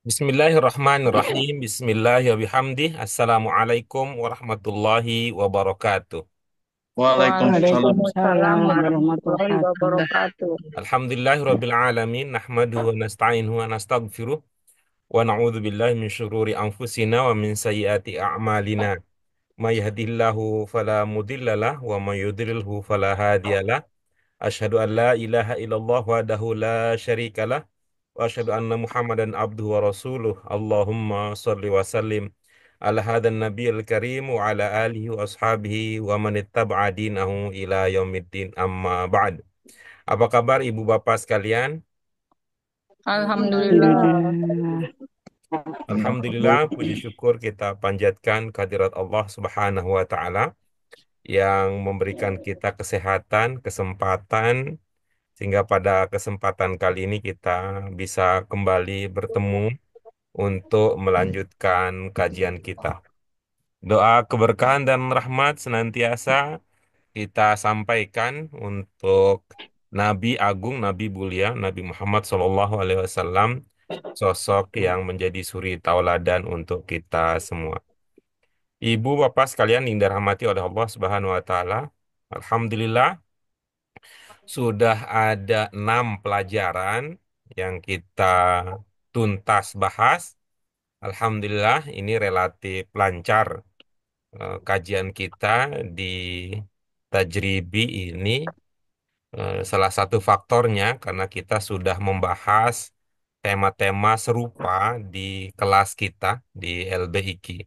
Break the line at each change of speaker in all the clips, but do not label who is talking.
Bismillahirrahmanirrahim. Bismillahirrahmanirrahim. Assalamualaikum warahmatullahi wabarakatuh.
Waalaikumsalam.
Waalaikumsalam
Waalaikumsalam
warahmatullahi
warahmatullahi
wabarakatuh.
wabarakatuh.
Alhamdulillahirabbil alamin nahmaduhu wa nasta'inuhu wa nastaghfiruh wa na'udzu billahi min syururi anfusina wa min sayyiati a'malina. May yahdihillahu fala mudhillalah wa may yudlilhu fala hadiyalah. Asyhadu an la ilaha illallah wahdahu la syarikalah wa asyhadu anna Muhammadan abduhu wa rasuluh. Allahumma shalli wa sallim ala hadan nabiyil karim wa ala alihi wa ashabihi wa man ittaba'a dinahu ila yaumiddin amma ba'd. Apa kabar ibu bapak sekalian?
Alhamdulillah.
Alhamdulillah.
Alhamdulillah, puji syukur kita panjatkan kehadirat Allah Subhanahu wa taala yang memberikan kita kesehatan, kesempatan sehingga pada kesempatan kali ini kita bisa kembali bertemu untuk melanjutkan kajian kita. Doa keberkahan dan rahmat senantiasa kita sampaikan untuk Nabi Agung, Nabi Mulia, Nabi Muhammad SAW, sosok yang menjadi suri tauladan untuk kita semua. Ibu, bapak sekalian yang dirahmati oleh Allah Subhanahu Wa Taala, Alhamdulillah sudah ada 6 pelajaran yang kita tuntas bahas. Alhamdulillah ini relatif lancar kajian kita di Tajribi ini. Salah satu faktornya karena kita sudah membahas tema-tema serupa di kelas kita di LBIQ.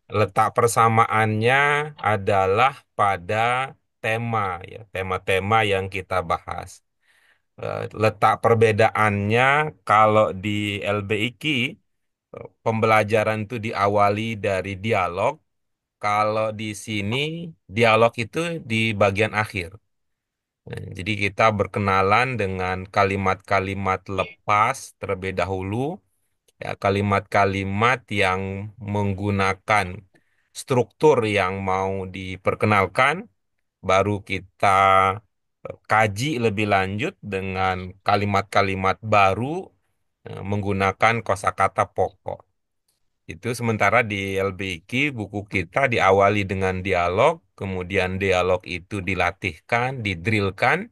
Letak persamaannya adalah pada tema, ya, tema-tema yang kita bahas. Letak perbedaannya kalau di LBIQ pembelajaran itu diawali dari dialog, kalau di sini dialog itu di bagian akhir. Jadi kita berkenalan dengan kalimat-kalimat lepas terlebih dahulu, ya, kalimat-kalimat yang menggunakan struktur yang mau diperkenalkan, baru kita kaji lebih lanjut dengan kalimat-kalimat baru menggunakan kosakata pokok. Itu sementara di LBQ buku kita diawali dengan dialog, kemudian dialog itu dilatihkan, didrillkan.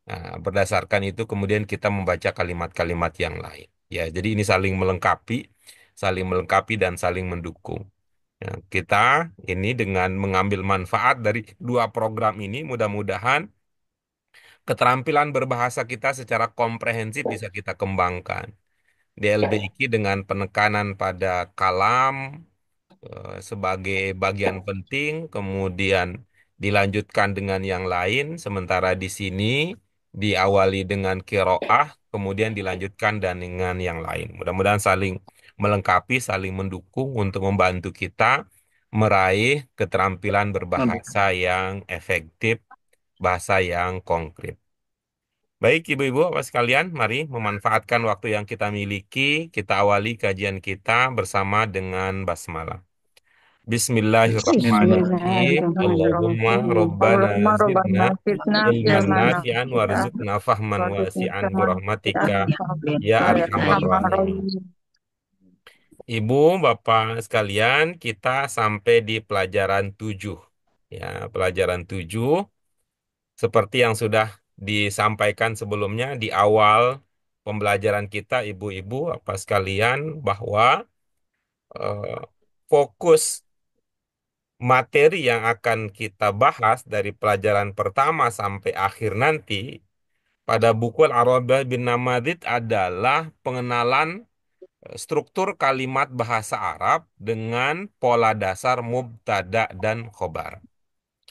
Nah, berdasarkan itu kemudian kita membaca kalimat-kalimat yang lain. Ya, jadi ini saling melengkapi dan saling mendukung. Ya, kita ini dengan mengambil manfaat dari 2 program ini, mudah-mudahan keterampilan berbahasa kita secara komprehensif bisa kita kembangkan. Di LBIQ dengan penekanan pada kalam, sebagai bagian penting, kemudian dilanjutkan dengan yang lain, sementara di sini diawali dengan kiroah, kemudian dilanjutkan dan dengan yang lain. Mudah-mudahan saling melengkapi, saling mendukung untuk membantu kita meraih keterampilan berbahasa yang efektif, bahasa yang konkret. Baik, ibu-ibu, Bapak sekalian, mari memanfaatkan waktu yang kita miliki, kita awali kajian kita bersama dengan basmalah. Bismillahirrahmanirrahim. Allahumma
Bismillahirrahmanirrahim.
Rabbana
Allahumma
zidna
rabbana fitna
ilman
ilman
nafi'an
nafi'a
warzuqna fahman
wa
wasi'an
rizqan
birahmatika ya
nafi'a ya
arhamar
arhamar
rahimin.
rahimin.
Ibu, Bapak sekalian, kita sampai di pelajaran 7. Ya, pelajaran 7 seperti yang sudah disampaikan sebelumnya di awal pembelajaran kita, ibu-ibu, Bapak sekalian, bahwa eh, fokus materi yang akan kita bahas dari pelajaran pertama sampai akhir nanti pada buku Al-Arabah bin Namadid adalah pengenalan struktur kalimat bahasa Arab dengan pola dasar mubtada dan khobar.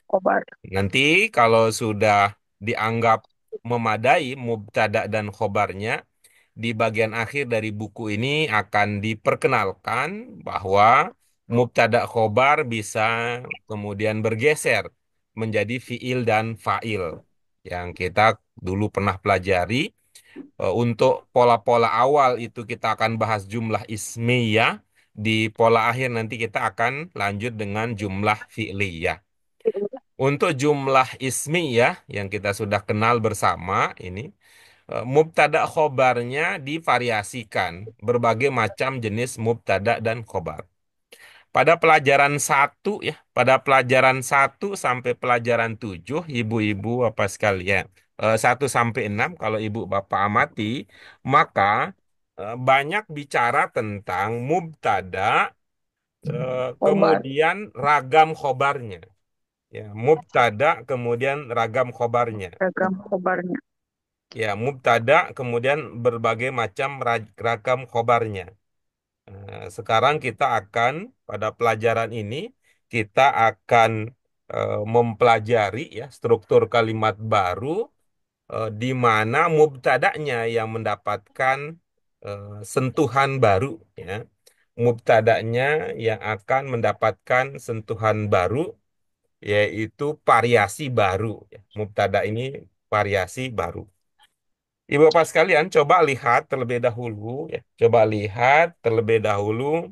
Kobar.
Nanti kalau sudah dianggap memadai mubtada dan khobarnya, di bagian akhir dari buku ini akan diperkenalkan bahwa mubtada khobar bisa kemudian bergeser menjadi fiil dan fa'il yang kita dulu pernah pelajari. Untuk pola-pola awal itu kita akan bahas jumlah ismiyah, di pola akhir nanti kita akan lanjut dengan jumlah fi'liyah. Untuk jumlah ismiyah yang kita sudah kenal bersama ini, Mubtada khobarnya divariasikan berbagai macam jenis mubtada dan khobar. Pada pelajaran satu ya, pada pelajaran satu sampai pelajaran 7, ibu-ibu apa sekalian, 1 sampai 6 kalau ibu bapak amati, maka banyak bicara tentang mubtada,
Khobar.
kemudian ragam khobarnya. Ya, mubtada kemudian ragam khobarnya.
Program khobarnya.
Ya, mubtada kemudian berbagai macam ragam khobarnya. Sekarang kita akan pada pelajaran ini kita akan mempelajari ya struktur kalimat baru, di mana mubtada'nya yang mendapatkan sentuhan baru ya. Mubtada'nya yang akan mendapatkan sentuhan baru yaitu variasi baru ya. Mubtada ini variasi baru. Ibu Bapak sekalian, coba lihat terlebih dahulu ya. Coba lihat terlebih dahulu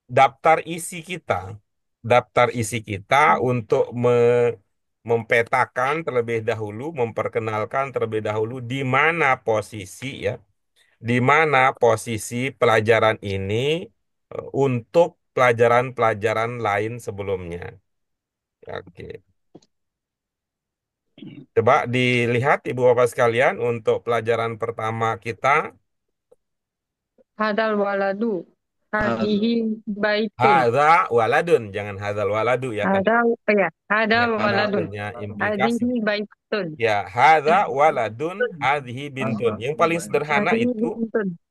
daftar isi kita. Daftar isi kita untuk mempetakan terlebih dahulu, memperkenalkan terlebih dahulu di mana posisi ya, di mana posisi pelajaran ini untuk pelajaran-pelajaran lain sebelumnya. Oke. Coba dilihat Ibu Bapak sekalian untuk pelajaran pertama kita.
Hadal waladu. Hadihi baitun.
Hadza waladun, jangan hadzal waladu ya kan.
Ada
Ya, karena
waladun.
punya implikasi.
Hadihi baitun.
Ya, hadza waladun, hadhihi bintun. Yang paling sederhana
Hadihi
itu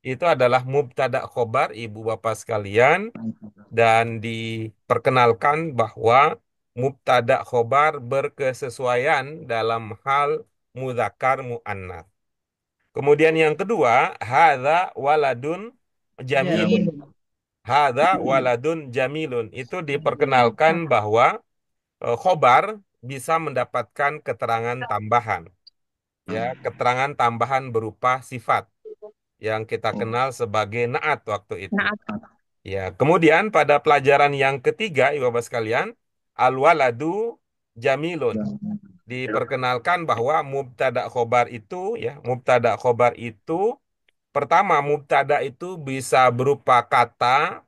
bintun.
adalah mubtada khobar ibu bapak sekalian, dan diperkenalkan bahwa mubtada khobar berkesesuaian dalam hal muzakkar muannats. Kemudian yang kedua, hadza waladun jamilun.
Jamilun.
Hadza waladun jamilun. Itu diperkenalkan bahwa khobar bisa mendapatkan keterangan tambahan. Ya, keterangan tambahan berupa sifat yang kita kenal sebagai naat waktu itu.
Nah,
Ya, kemudian pada pelajaran yang ketiga, Ibu Bapak sekalian, al-waladu jamilun. Diperkenalkan bahwa mubtada khobar itu ya, mubtada khobar itu pertama mubtada itu bisa berupa kata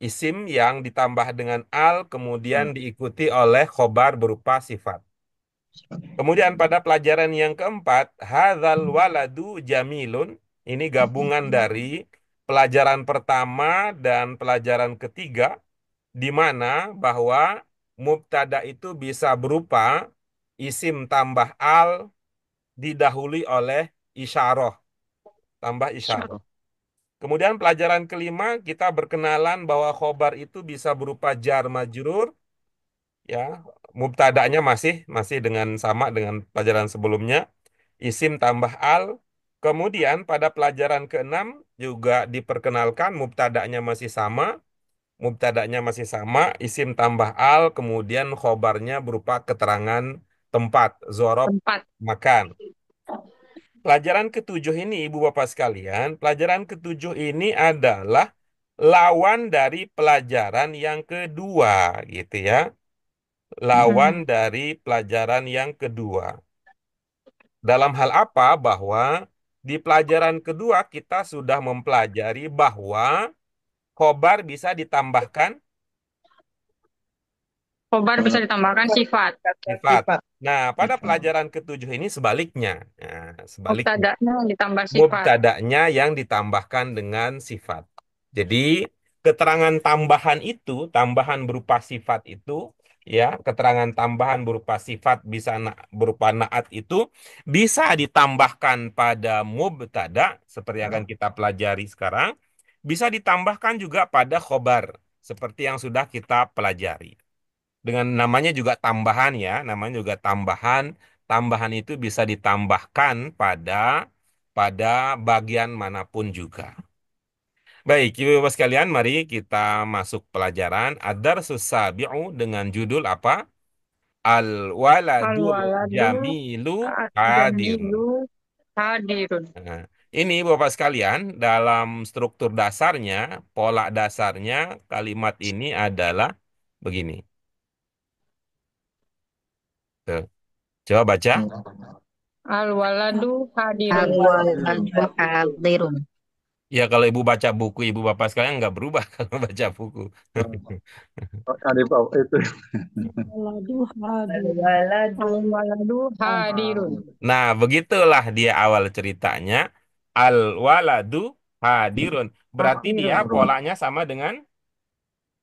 isim yang ditambah dengan al kemudian diikuti oleh khobar berupa sifat. Kemudian pada pelajaran yang keempat, hadzal waladu jamilun. Ini gabungan dari pelajaran pertama dan pelajaran ketiga, di mana bahwa mubtada itu bisa berupa isim tambah al didahului oleh isyarah, tambah isyarah. Kemudian pelajaran kelima kita berkenalan bahwa khobar itu bisa berupa jar majrur ya, mubtada'nya masih masih dengan sama dengan pelajaran sebelumnya, isim tambah al. Kemudian pada pelajaran keenam juga diperkenalkan mubtada'nya masih sama, isim tambah al, kemudian khobarnya berupa keterangan tempat, zorob,
tempat.
makan. Pelajaran ketujuh ini, Ibu Bapak sekalian, pelajaran ketujuh ini adalah lawan dari pelajaran yang kedua, gitu ya. Lawan dari pelajaran yang kedua. Dalam hal apa? Bahwa di pelajaran kedua kita sudah mempelajari bahwa khobar bisa ditambahkan
Khobar bisa ditambahkan sifat.
sifat. Nah, pada pelajaran ketujuh ini sebaliknya. Nah, sebaliknya.
Mubtada'nya ditambah sifat.
Mubtada'nya yang ditambahkan dengan sifat. Jadi, keterangan tambahan itu, tambahan berupa sifat itu, ya, keterangan tambahan berupa sifat bisa berupa naat itu bisa ditambahkan pada mubtada seperti yang akan kita pelajari sekarang, bisa ditambahkan juga pada khobar seperti yang sudah kita pelajari. Dengan namanya juga tambahan ya, namanya juga tambahan. Tambahan itu bisa ditambahkan pada bagian manapun juga. Baik, Ibu Bapak sekalian, mari kita masuk pelajaran Ad-Darsus Sabi'u dengan judul apa? Al-waladul
Al-waladu
jamilu hadirun.
jamilu hadirun.
Nah, ini Bapak sekalian, dalam struktur dasarnya, pola dasarnya, kalimat ini adalah begini. Tuh. Coba baca.
Al waladu hadirun.
Al-waladu hadirun.
Ya kalau ibu baca buku ibu bapak sekalian nggak berubah kalau baca buku.
Ada itu.
Waladu hadirun.
Al-waladu
Al waladu hadirun.
Nah, begitulah dia awal ceritanya. Al waladu hadirun. Berarti dia
Hadirun.
polanya sama dengan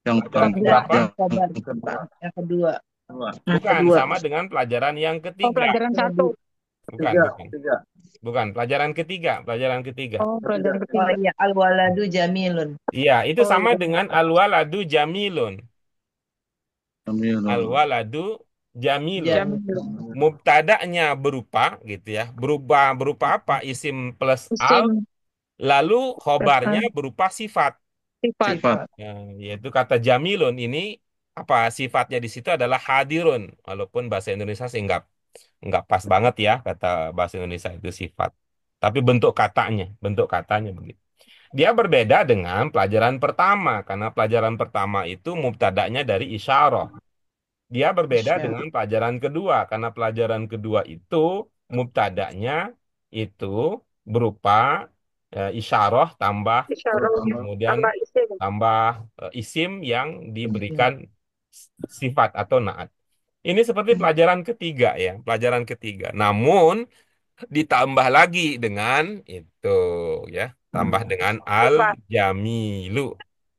Yang
pelajaran
Khobar.
keberapa?
khobar.
kedua.
Yang kedua.
Kedua.
Nah,
Bukan,
kedua.
sama dengan pelajaran yang
Oh,
ketiga.
pelajaran satu.
Bukan,
Tiga.
bukan.
Tiga.
Bukan, pelajaran ketiga, pelajaran ketiga.
Oh, pelajaran
Oh
ketiga.
iya, al-waladu jamilun.
Iya, itu
Oh,
sama
iya.
dengan al waladu jamilun.
Jamilun.
Al waladu jamilun.
Jamilun.
Mubtada'nya berupa gitu ya. Berubah berupa apa? Isim plus al,
Isim
lalu khobarnya
pesan
berupa sifat.
sifat.
Sifat.
Ya, yaitu kata jamilun ini apa sifatnya di situ adalah hadirun. Walaupun bahasa Indonesia sih nggak pas banget ya kata bahasa Indonesia itu sifat. Tapi bentuk katanya begitu. Dia berbeda dengan pelajaran pertama karena pelajaran pertama itu mubtada'nya dari isyarah. Dia berbeda
Isyarah.
dengan pelajaran kedua karena pelajaran kedua itu mubtada'nya itu berupa isyarah tambah
Isyarah
kemudian
tambah isim.
tambah isim yang
Isim.
diberikan sifat atau naat. Ini seperti pelajaran ketiga ya, pelajaran ketiga. Namun ditambah lagi dengan itu ya, tambah dengan
Sifat.
al-jamilu.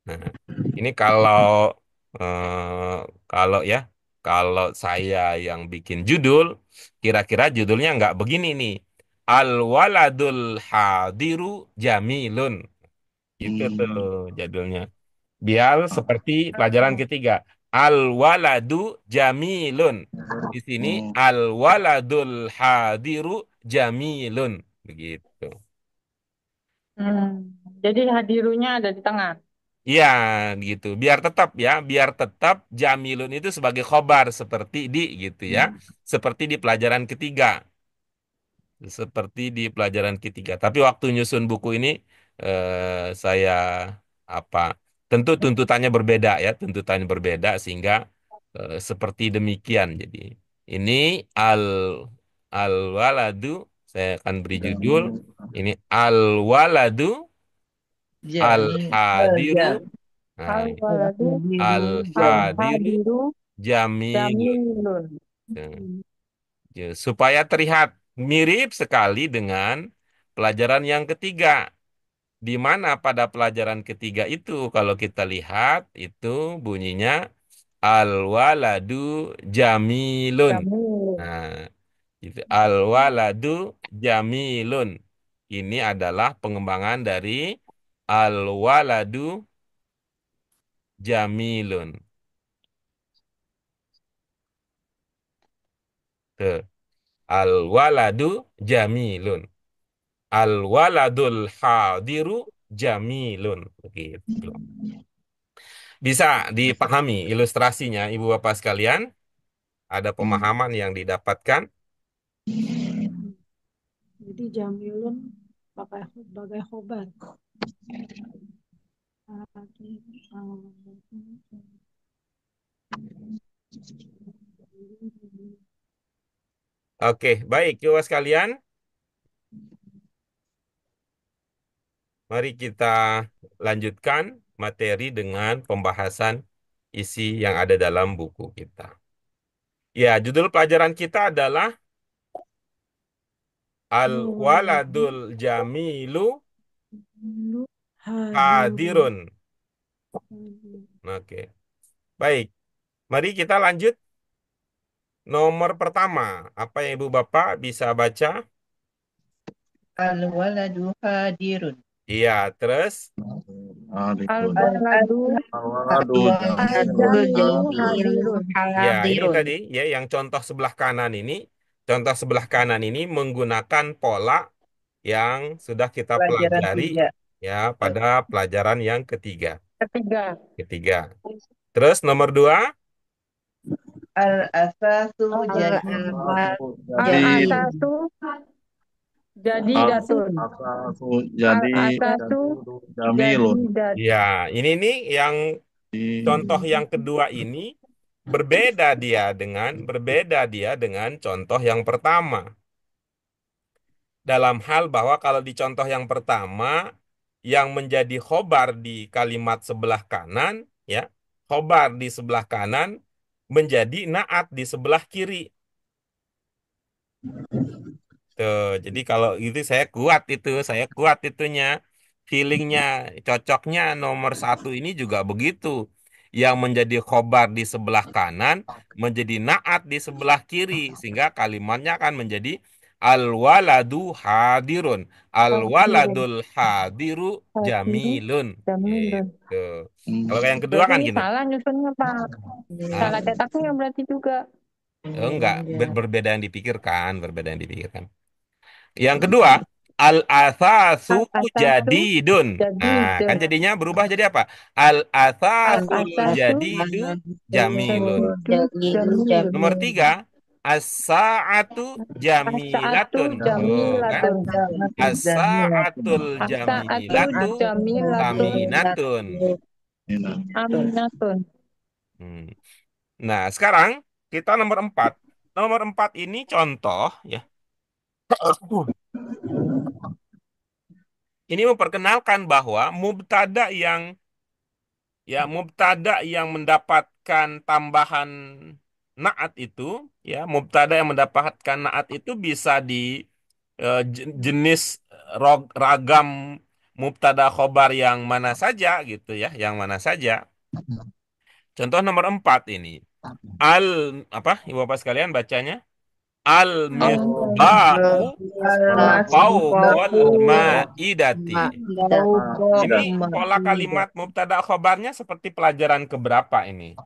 Nah, ini eh, kalau ya, kalau saya yang bikin judul, kira-kira judulnya nggak begini nih. Al-waladul hadiru jamilun. Itu tuh judulnya. Biar seperti pelajaran ketiga. Al-waladu jamilun. Di sini
Hmm.
al-waladul hadiru jamilun. Begitu.
Hmm. Jadi hadirunya ada di tengah.
Iya, gitu. Biar tetap ya, biar tetap jamilun itu sebagai khobar seperti di gitu ya. Seperti di pelajaran ketiga. Seperti di pelajaran ketiga. Tapi waktu nyusun buku ini saya apa? Tentu tuntutannya berbeda ya, tuntutannya berbeda sehingga seperti demikian. Jadi ini al al waladu saya akan beri judul ini al waladu al
Jami.
hadiru.
Jam.
Nah,
Al
ini
waladu
al
al
hadiru
hadiru
jamilun.
jamilun.
Nah, ya, supaya terlihat mirip sekali dengan pelajaran yang ketiga. Di mana pada pelajaran ketiga itu kalau kita lihat itu bunyinya al-waladu jamilun.
Jamilun.
Nah, itu al-waladu jamilun. Ini adalah pengembangan dari al-waladu jamilun. Tuh, al-waladu jamilun. Al-waladul hadiru jamilun. Begitu. Bisa dipahami ilustrasinya, Ibu Bapak sekalian? Ada pemahaman yang didapatkan?
Jadi jamilun bagai khobar.
Oke, baik, Ibu sekalian. Mari kita lanjutkan materi dengan pembahasan isi yang ada dalam buku kita. Ya, judul pelajaran kita adalah Al-Waladul Jamilu
Hadirun.
Hadirun. Oke, baik. Mari kita lanjut. Nomor pertama, apa yang Ibu Bapak bisa baca?
Al-waladu hadirun.
Iya, terus
Al
Alifun.
waladu
Al-waladu
Al-waladu
jamilun.
jamilun
ya ini
hadirun.
tadi ya yang contoh sebelah kanan ini, contoh sebelah kanan ini menggunakan pola yang sudah kita
Pelajaran
pelajari
3.
ya pada pelajaran yang ketiga.
ketiga.
Ketiga. Terus nomor dua,
Al-asasu
Al
Jadi
asasu jadi datun.
al-asasu
Al
jadi
asasu
jamilun.
jadi
ya ini nih yang contoh yang kedua ini berbeda dia dengan contoh yang pertama. dalam hal bahwa kalau di contoh yang pertama yang menjadi khobar di kalimat sebelah kanan, ya, khobar di sebelah kanan menjadi naat di sebelah kiri. Tuh, jadi kalau itu saya kuat itunya, feelingnya, cocoknya nomor satu ini juga begitu. Yang menjadi khobar di sebelah kanan menjadi naat di sebelah kiri, sehingga kalimatnya akan menjadi al-waladu hadirun,
Hadirun.
al-waladul hadiru
Hadiru
jamilun.
jamilun.
Gitu. Kalau yang kedua
Berarti
kan gini,
salah nyusunnya, Pak.
Hah?
Salah cetaknya berarti juga.
Enggak, berbeda yang dipikirkan, berbeda yang dipikirkan. Yang kedua, al-athasu
Al-asasu
jadidun. Nah, kan
jadidun.
jadinya berubah jadi apa? Al-athasul
Al-asasu
jadidu jamilun.
jadidu jamilun.
Nomor tiga, as-sa'atu
As-sa'atu
jamilatun. Tuh kan?
jamilatun.
As-sa'atul
As-sa'atu
jamilatu
jamilatun.
aminatun.
Aminatun.
Hmm. Nah, sekarang kita nomor empat. Nomor empat ini contoh, ya. Ini memperkenalkan bahwa mubtada yang mendapatkan tambahan naat itu, ya, mubtada yang mendapatkan naat itu bisa di jenis ragam mubtada khobar yang mana saja gitu ya, yang mana saja. Contoh nomor empat ini. Al apa Ibu Bapak sekalian bacanya? Al misbahu fawqal maidati. Ini pola kalimat mubtada khobarnya seperti pelajaran keberapa ini?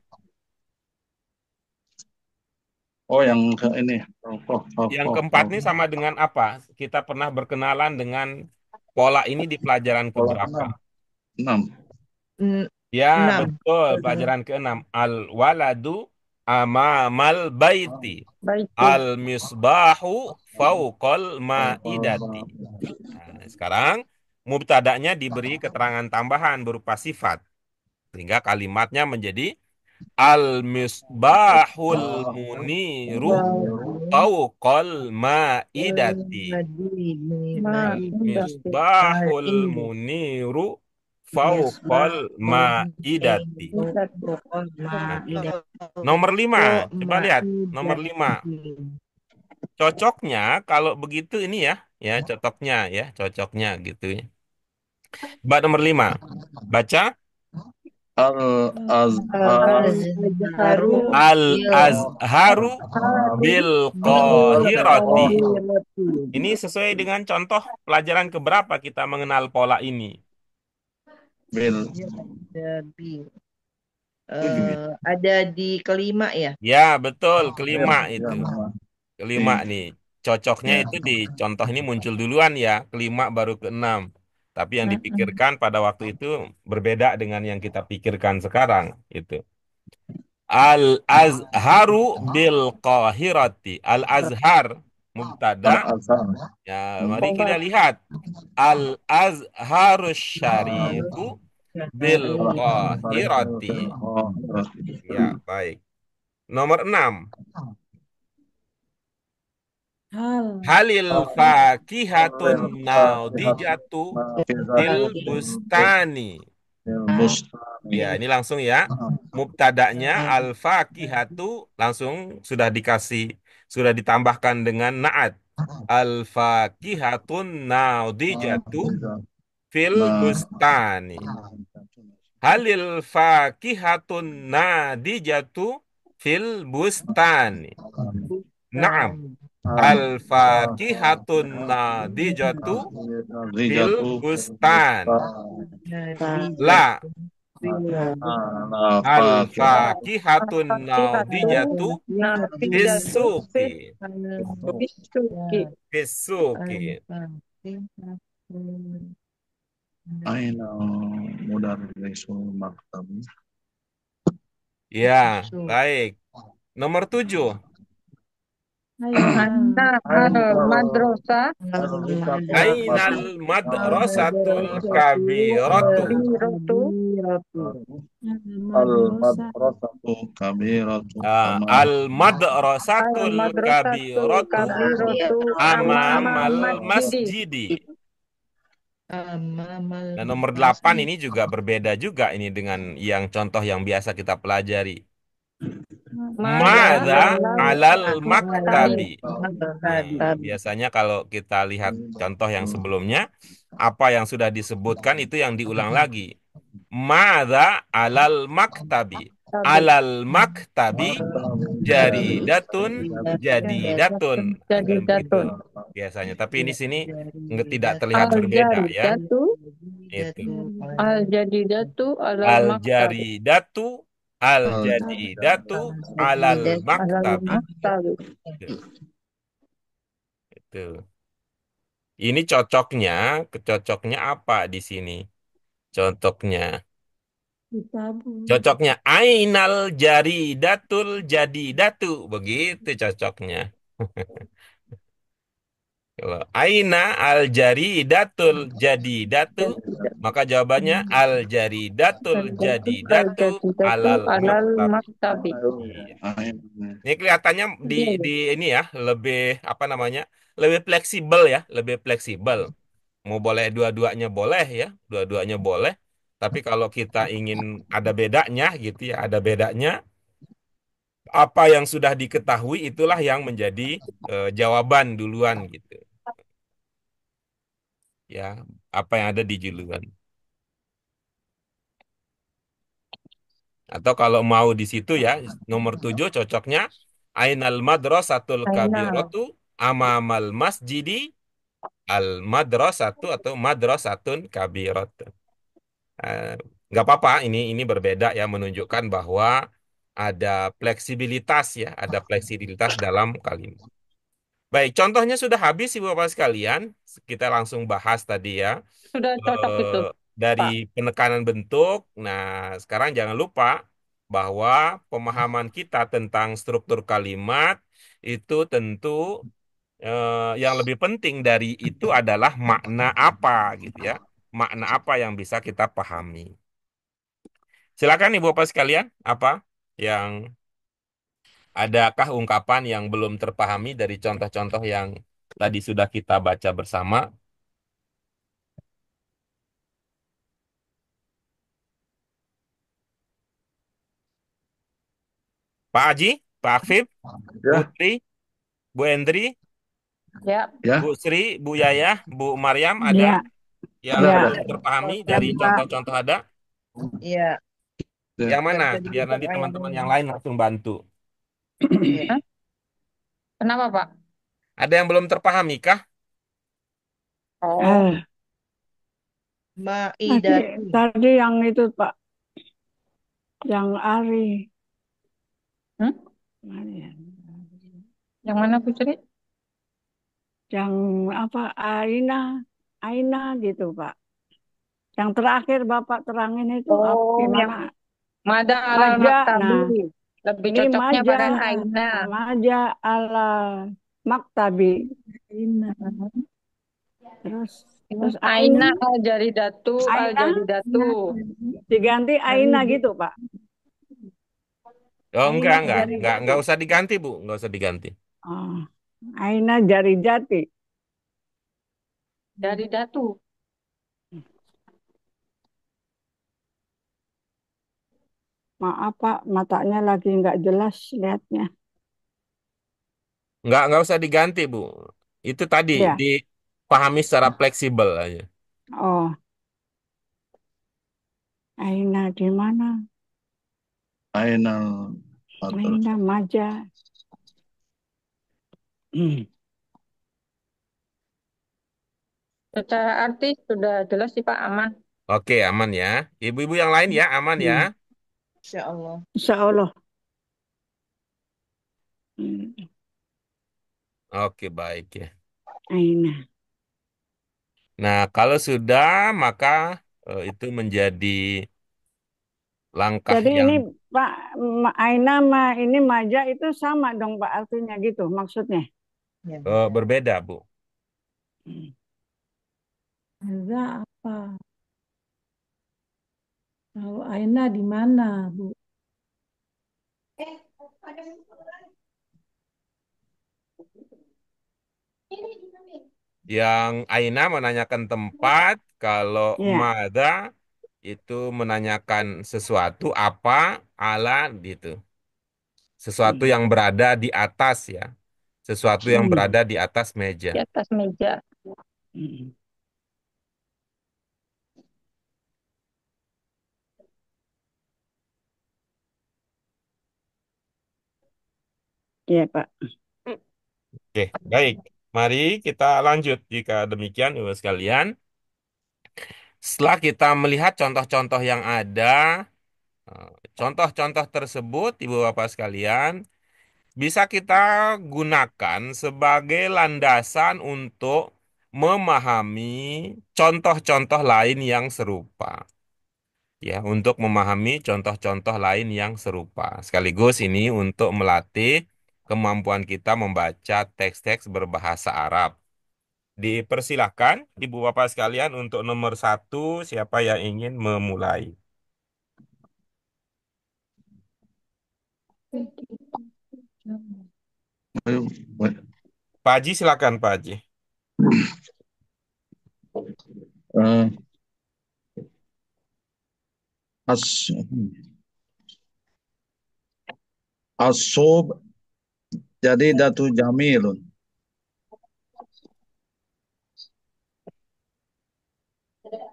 Oh, yang ke ini.
Yang keempat ini sama dengan apa? Kita pernah berkenalan dengan pola ini di pelajaran
Pola
keberapa?
6.
Ya,
6.
betul. Pelajaran keenam. Al waladu amamal baiti.
Baiti.
Al misbahu fauqal maidati. Nah, sekarang mubtada'nya diberi keterangan tambahan berupa sifat. Sehingga kalimatnya menjadi al misbahul muniru fauqal maidati. Al
Maidati.
misbahul muniru fauqal maidati. Nah, nomor 5, coba lihat. Nomor 5. Cocoknya kalau begitu ini ya, cocoknya gitu ya. Coba nomor 5. Baca.
Al-Azharu
Al-Azharu bil Qahirati. Ini sesuai dengan contoh pelajaran keberapa kita mengenal pola ini?
bil.
Ada di kelima ya?
Ya, betul. Kelima itu. Kelima
Oke.
nih. Cocoknya itu di contoh ini muncul duluan ya. Kelima baru keenam. Tapi yang dipikirkan pada waktu itu berbeda dengan yang kita pikirkan sekarang. Itu. Al-Azharu bil Qahirati. Al-Azhar mubtada.
Al-Azhar.
Ya, mari kita lihat. Al-Azharus Syarifu bil Qahirati. Ya, baik. Nomor 6. Halil fakihatun naudijatu fil bustani. Ya, ini langsung ya. Mubtada'nya al-fakihatu langsung sudah ditambahkan dengan naat. Al-fakihatun naudijatu fil bustani. Halil fakihatun nadijatu fil bustani. Naam. Al-fakihatun nadijatu fil bustan. La. Al-fakihatun nadijatu fisuki. Fisuki.
Aina mudarrisul maktab.
Ya, baik. Nomor 7.
Aina al-madrasah
Ainal madrasatul kabiratu.
kabiratu.
Al-madrasah.
Al-madrasatu kabiratu
Al-madrasatul
Al-madrasatul
kabiratu
kabiratu amama
amamal
masjidi.
masjidi.
Amamal
Nah, nomor 8
masjid.
ini juga berbeda juga ini dengan yang contoh yang biasa kita pelajari.
Mada
Mada
alal
alal
maktabi.
maktabi.
Maktabi.
Nah, biasanya kalau kita lihat contoh yang sebelumnya, apa yang sudah disebutkan itu yang diulang lagi. Mada alal maktabi. Alal maktabi jaridatun jadidatun. Nah,
Jadi
kan begitu
datun.
biasanya. Tapi ini sini tidak terlihat berbeda ya.
Al-jaridatu.
Itu.
Al-jadidatu alal
Al
maktabi.
jaridatu al jadidatu alal
Alal
maktabi.
maktabi.
Itu. Ini cocoknya apa di sini? Cocoknya.
Kitabun.
Cocoknya ainal jaridatul jadidatu. Begitu cocoknya. Kalau aina al jaridatul jadidatu, maka jawabannya al jaridatul jadidatu
Al-jadidatu
alal
alal
maktab.
maktabi.
Iya.
Aina.
Ini kelihatannya
Iya.
di ini ya lebih apa namanya? Lebih fleksibel ya, lebih fleksibel. Mau boleh dua-duanya boleh ya, dua-duanya boleh. Tapi kalau kita ingin ada bedanya gitu ya, ada bedanya. Apa yang sudah diketahui itulah yang menjadi jawaban duluan gitu. Ya, apa yang ada di julukan. Atau kalau mau di situ ya, nomor 7 cocoknya ainal madrasatul
Aina.
kabiratu amamal masjidi al madrasatu atau madrasatun kabiratun. Eh, nggak apa-apa, ini berbeda ya, menunjukkan bahwa ada fleksibilitas ya, ada fleksibilitas dalam kalimat. Baik, contohnya sudah habis Ibu Bapak sekalian. Kita langsung bahas tadi ya.
Sudah cocok
eh,
itu,
dari
Pak.
penekanan bentuk. Nah, sekarang jangan lupa bahwa pemahaman kita tentang struktur kalimat itu tentu yang lebih penting dari itu adalah makna apa gitu ya. Makna apa yang bisa kita pahami. Silakan Ibu Bapak sekalian, apa yang adakah ungkapan yang belum terpahami dari contoh-contoh yang tadi sudah kita baca bersama? Pak Haji, Pak Afif,
Ya,
Putri, Bu Endri,
Ya,
ya,
Bu Sri, Bu Yayah, Bu Maryam, ada
Ya,
yang
ada,
ya.
ada.
belum terpahami
Ya,
dari
Pak.
contoh-contoh ada?
Iya,
Ya.
Yang mana?
nggak bisa
Biar
dibuka
nanti teman-teman
ayatnya.
yang lain langsung bantu.
Iya.
Hah? Kenapa, Pak?
Ada yang belum terpahami kah?
Oh,
Eh, tadi,
Maidatu.
tadi yang itu Pak, yang Ari.
hmm?
Mana ya?
Yang mana Putri?
Yang apa? Aina gitu Pak. Yang terakhir Bapak terangin itu
Oh, yang
gimana?
Mada alal
Maja.
maktabi.
Nah,
Lebih
ini
cocoknya
maja.
pada Aina.
Maja ala maktabi.
Hmm.
Terus
Ini
terus
Aina al jaridatu al
Aina
jadidatu.
diganti Aina gitu Pak.
Oh,
Aina jari
enggak usah diganti, Bu. Enggak usah diganti.
Oh, Aina jari jati.
Jaridatu.
Maaf Pak, matanya lagi nggak jelas lihatnya.
Enggak usah diganti, Bu. Itu tadi
Ya,
dipahami secara fleksibel aja.
oh, Aina di mana?
Aina
Aina
madrasah.
Maja.
Secara arti sudah jelas sih Pak, aman.
Oke, aman ya. Ibu-ibu yang lain ya, aman ya.
Insya Allah.
Insya Allah. Hmm,
Oke, baik ya.
Aina.
Nah, kalau sudah, maka itu menjadi langkah
Jadi
yang
ini Pak Aina ma ini Maja itu sama dong Pak artinya gitu maksudnya.
Ya.
berbeda, Bu.
Maja apa? Kalau
Aina di mana, Bu?
Yang Aina menanyakan tempat, kalau
Ya.
Mada itu menanyakan sesuatu apa, ala gitu. Sesuatu yang berada di atas ya. Sesuatu yang berada di atas meja.
Di atas meja.
Iya, Pak.
Oke, baik. Mari kita lanjut. Jika demikian, Ibu sekalian, setelah kita melihat contoh-contoh yang ada, eh, contoh-contoh tersebut, Ibu Bapak sekalian, bisa kita gunakan sebagai landasan untuk memahami contoh-contoh lain yang serupa. Ya, untuk memahami contoh-contoh lain yang serupa. Sekaligus ini untuk melatih kemampuan kita membaca teks-teks berbahasa Arab. Dipersilahkan, Ibu Bapak sekalian, untuk nomor 1, siapa yang ingin memulai?
Ayo,
Pak Haji, silakan Pak Haji.
eh, as asob jadi datu jamilun.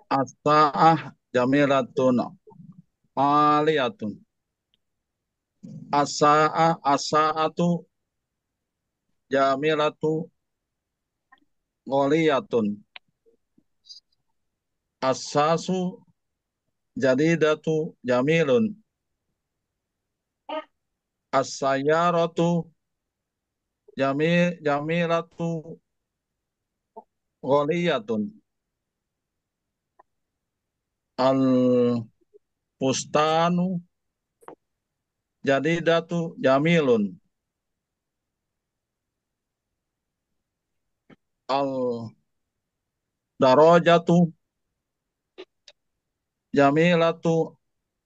Asaah jamilatun aliyatun. Asaatu jamilatu gholiyatun. Asasu jadidatu jamilun. As-sayyaratu jamilatu gholiyatun. Al-fustanu jadidatu jamilun. Al-darajatu jamilatu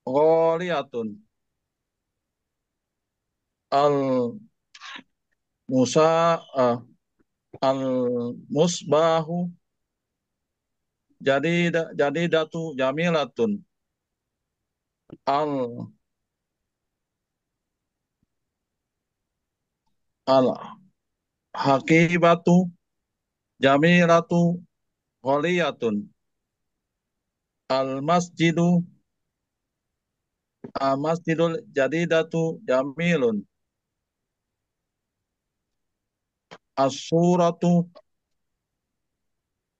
gholiyatun. Al-musa al-musbahu jadidatu jamilatun. Al al hakibatu jamilatu gholiyatun. Masjidul jadidatu jamilun. As-suratu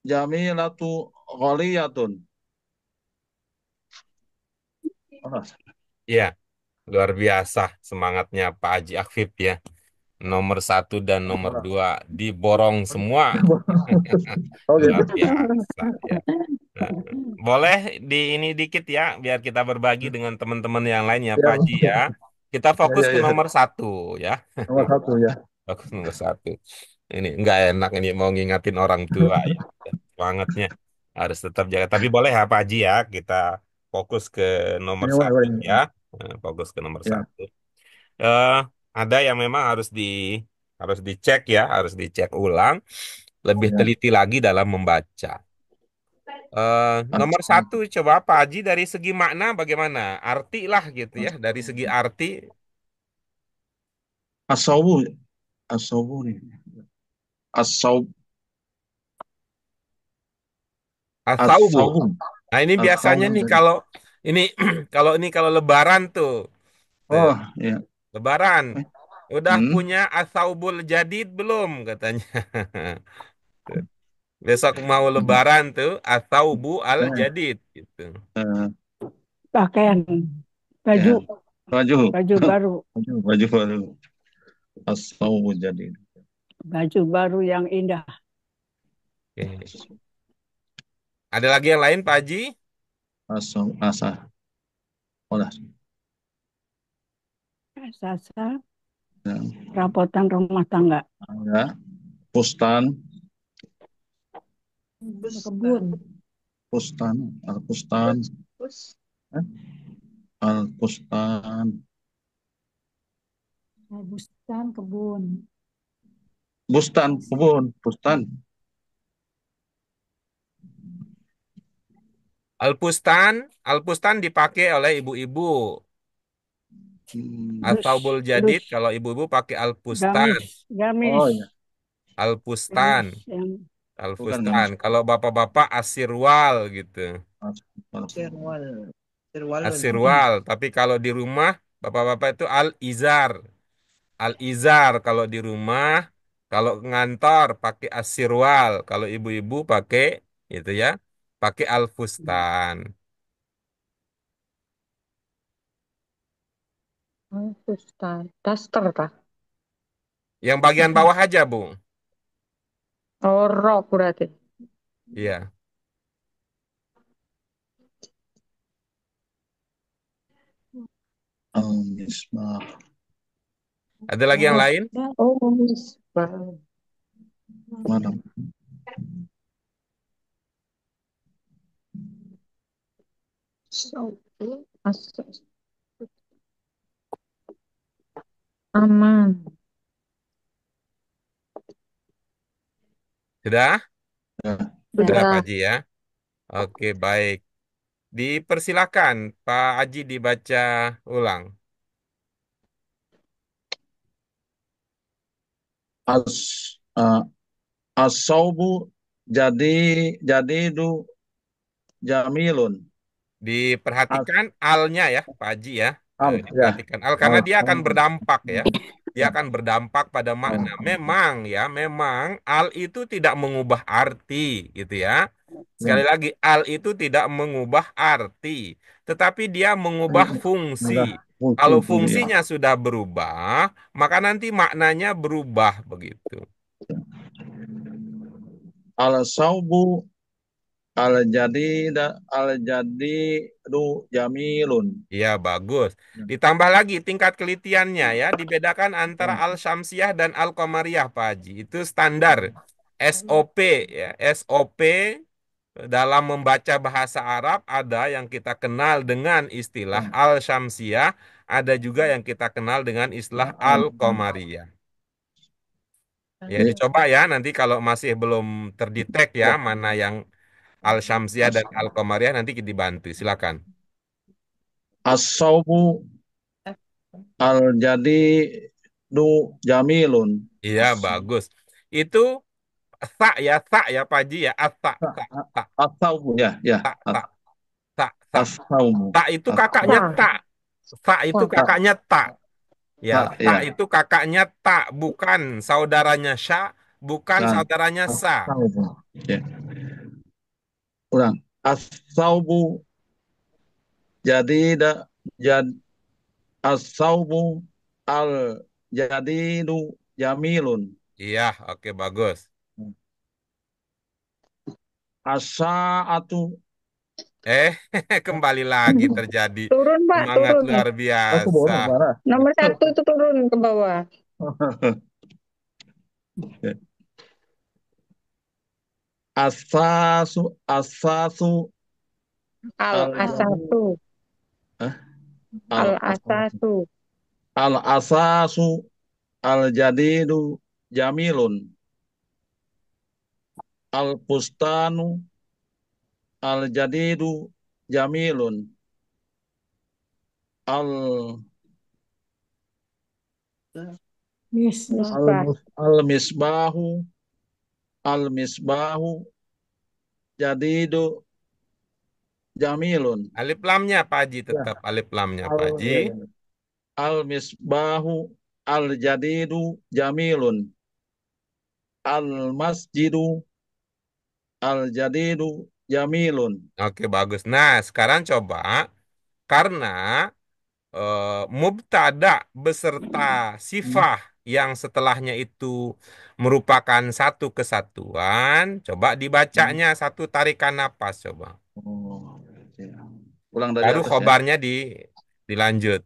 jamilatu gholiyatun.
Ya, luar biasa semangatnya Pak Haji Akif ya. Nomor 1 dan nomor 2 diborong semua.
Oh
Luar
gitu.
biasa ya. Nah, boleh di ini dikit ya, biar kita berbagi dengan teman-teman yang lain ya Pak
Ya,
Haji ya. Kita
ya,
fokus
ya,
ke
ya.
nomor 1 ya.
Nomor 1 ya.
Fokus nomor 1. Ini nggak enak ini mau ngingatin orang tua ya. Semangatnya harus tetap jaga. Tapi boleh ya Pak Haji ya, kita fokus ke nomor
Ini
1 ya.
boleh.
Fokus ke nomor
Ya.
1. eh ada yang memang harus dicek ya, harus dicek ulang, lebih
Ya.
teliti lagi dalam membaca. Nomor 1, coba Pak Haji dari segi makna bagaimana? Arti lah gitu ya, dari segi arti.
Asawu, asawu nih. Asawu,
Asaubu.
asawu,
Nah ini biasanya
asawu.
nih kalau ini kalau Lebaran tuh, tuh
Oh, ya.
Lebaran udah
Hmm.
punya asaubul jadid belum katanya. Tuh. Besok mau Lebaran tuh asaubu al
Eh,
jadid gitu.
eh,
Pakaian, baju,
ya. Baju,
baju baru,
baju baru. Asawu jadi.
baju baru yang indah.
Oke. Ada lagi yang lain Pak Haji?
Asawu, olah.
Sasa,
Ya.
perabotan rumah tangga.
Ya. Pustan,
Kebun.
pustan, al-pustan. Eh? Al-bustan.
Bustan kebun.
Bustan, kebun, bustan.
Al-Pustan, Al-Pustan dipakai oleh ibu-ibu.
Hmm.
Dus,
Al-Thawbul Jadid,
dus,
kalau ibu-ibu pakai Al-Pustan.
gamis, gamis,
Oh ya,
Al-Pustan,
gamis yang
bukan
Al-Fustan.
gamis.
Kalau bapak-bapak Asirwal gitu.
Sirwal. Sirwalun.
Asirwal. Tapi kalau di rumah, bapak-bapak itu Al-Izar. Al-Izar kalau di rumah. Kalau ngantor pakai Asirwal. Kalau ibu-ibu pakai, gitu ya, pakai Al-Fustan.
Bustan. Daster kah?
Yang bagian bawah aja, Bu.
Oh, rok berarti.
Iya.
Al-misbah.
Ada lagi yang lain?
Oh, misbah.
Mana?
So, aman.
Sudah?
Ya.
Sudah, Pak
Sudah.
Haji ya. Oke, baik. Dipersilakan Pak Haji dibaca ulang.
As, uh, as-saubu jadi du jamilun. As,
Diperhatikan alnya ya, Pak Haji ya.
ya.
Diperhatikan al karena dia akan
Al.
berdampak ya. Dia akan berdampak pada makna.
Oh,
Memang ya, memang al itu tidak mengubah arti gitu ya. Sekali
ya.
lagi, al itu tidak mengubah arti, tetapi dia mengubah fungsi.
Mudah.
Kalau
Fungsi, ya.
fungsinya sudah berubah, maka nanti maknanya berubah begitu.
Al-saubu al-jadidu jamilun.
Iya, bagus. Ditambah lagi tingkat kelitiannya ya, dibedakan antara Al-Syamsiah dan Al-Qamariyah, Pak Haji. Itu standar SOP ya. SOP dalam membaca bahasa Arab ada yang kita kenal dengan istilah Al-Syamsiah, ada juga yang kita kenal dengan istilah Al-Qamariyah. Ya,
Jadi,
dicoba ya nanti kalau masih belum terdetek ya mana yang Al-Syamsiah dan Al-Qamariyah nanti dibantu. Silakan.
as-saubu al-jadidu jamilun.
Iya, bagus. Itu tak ya Pak Haji ya. Tak, tak, tak,
As-saubu, ya, ya.
tak, tak, tak, tak.
As-saubu.
Tak itu kakaknya
Wah,
tak. Tak itu
wah.
kakaknya tak. Ya,
Tak,
tak
ya.
itu kakaknya tak, bukan saudaranya sya, bukan
Kan.
saudaranya sa.
As-saubu. Ya. Ulang. As-saubu jadida jad as-saubu al-jadidu jamilun.
Iya, oke bagus.
As-sa'atu.
Eh, kembali lagi terjadi
Turun, Pak,
semangat
turun.
luar
Aku
biasa.
bodoh, parah.
Nomor 1 itu turun ke bawah.
Asasu al-jadidu.
Al-Asatu. Al-Asatu.
Al-asasu al-jadidu jamilun. Al-bustanu al-jadidu jamilun. Al
Misbah.
al-misbahu al-misbahu jadidu jamilun.
Alif lamnya Pak Haji
Ya.
tetap alif lamnya Pak
Al,
Haji.
ya, ya. Al-misbahu al-jadidu jamilun. Al-masjidu al-jadidu jamilun.
Oke, bagus. Nah, sekarang coba karena mubtada beserta sifah yang setelahnya itu merupakan satu kesatuan, coba dibacanya satu tarikan napas coba.
Oh, ya. Ulang dari
Baru
atas, ya.
khobarnya dilanjut.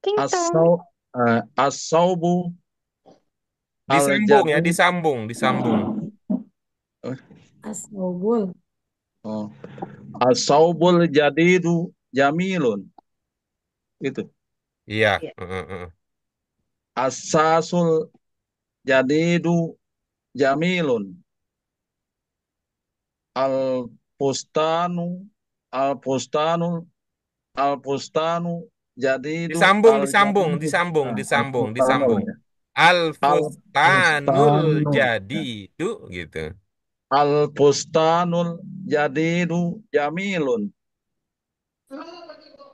Ting tong.
As-sau as-saubu
Disambung ya,
al-jadidu
disambung.
Asobul.
Oh. As-saubul jadidu jamilun. Itu.
Iya.
Iya.
As-sasul jadidu jamilun. Al-pustanu al-pustanu al-pustanu jadidu
Disambung, disambung,
al-jadidu.
disambung,
Nah,
disambung,
al-pustanu
disambung.
ya.
Al-fustanul
Al-pustanu.
jadidu gitu.
Al-pustanul jadidu jamilun.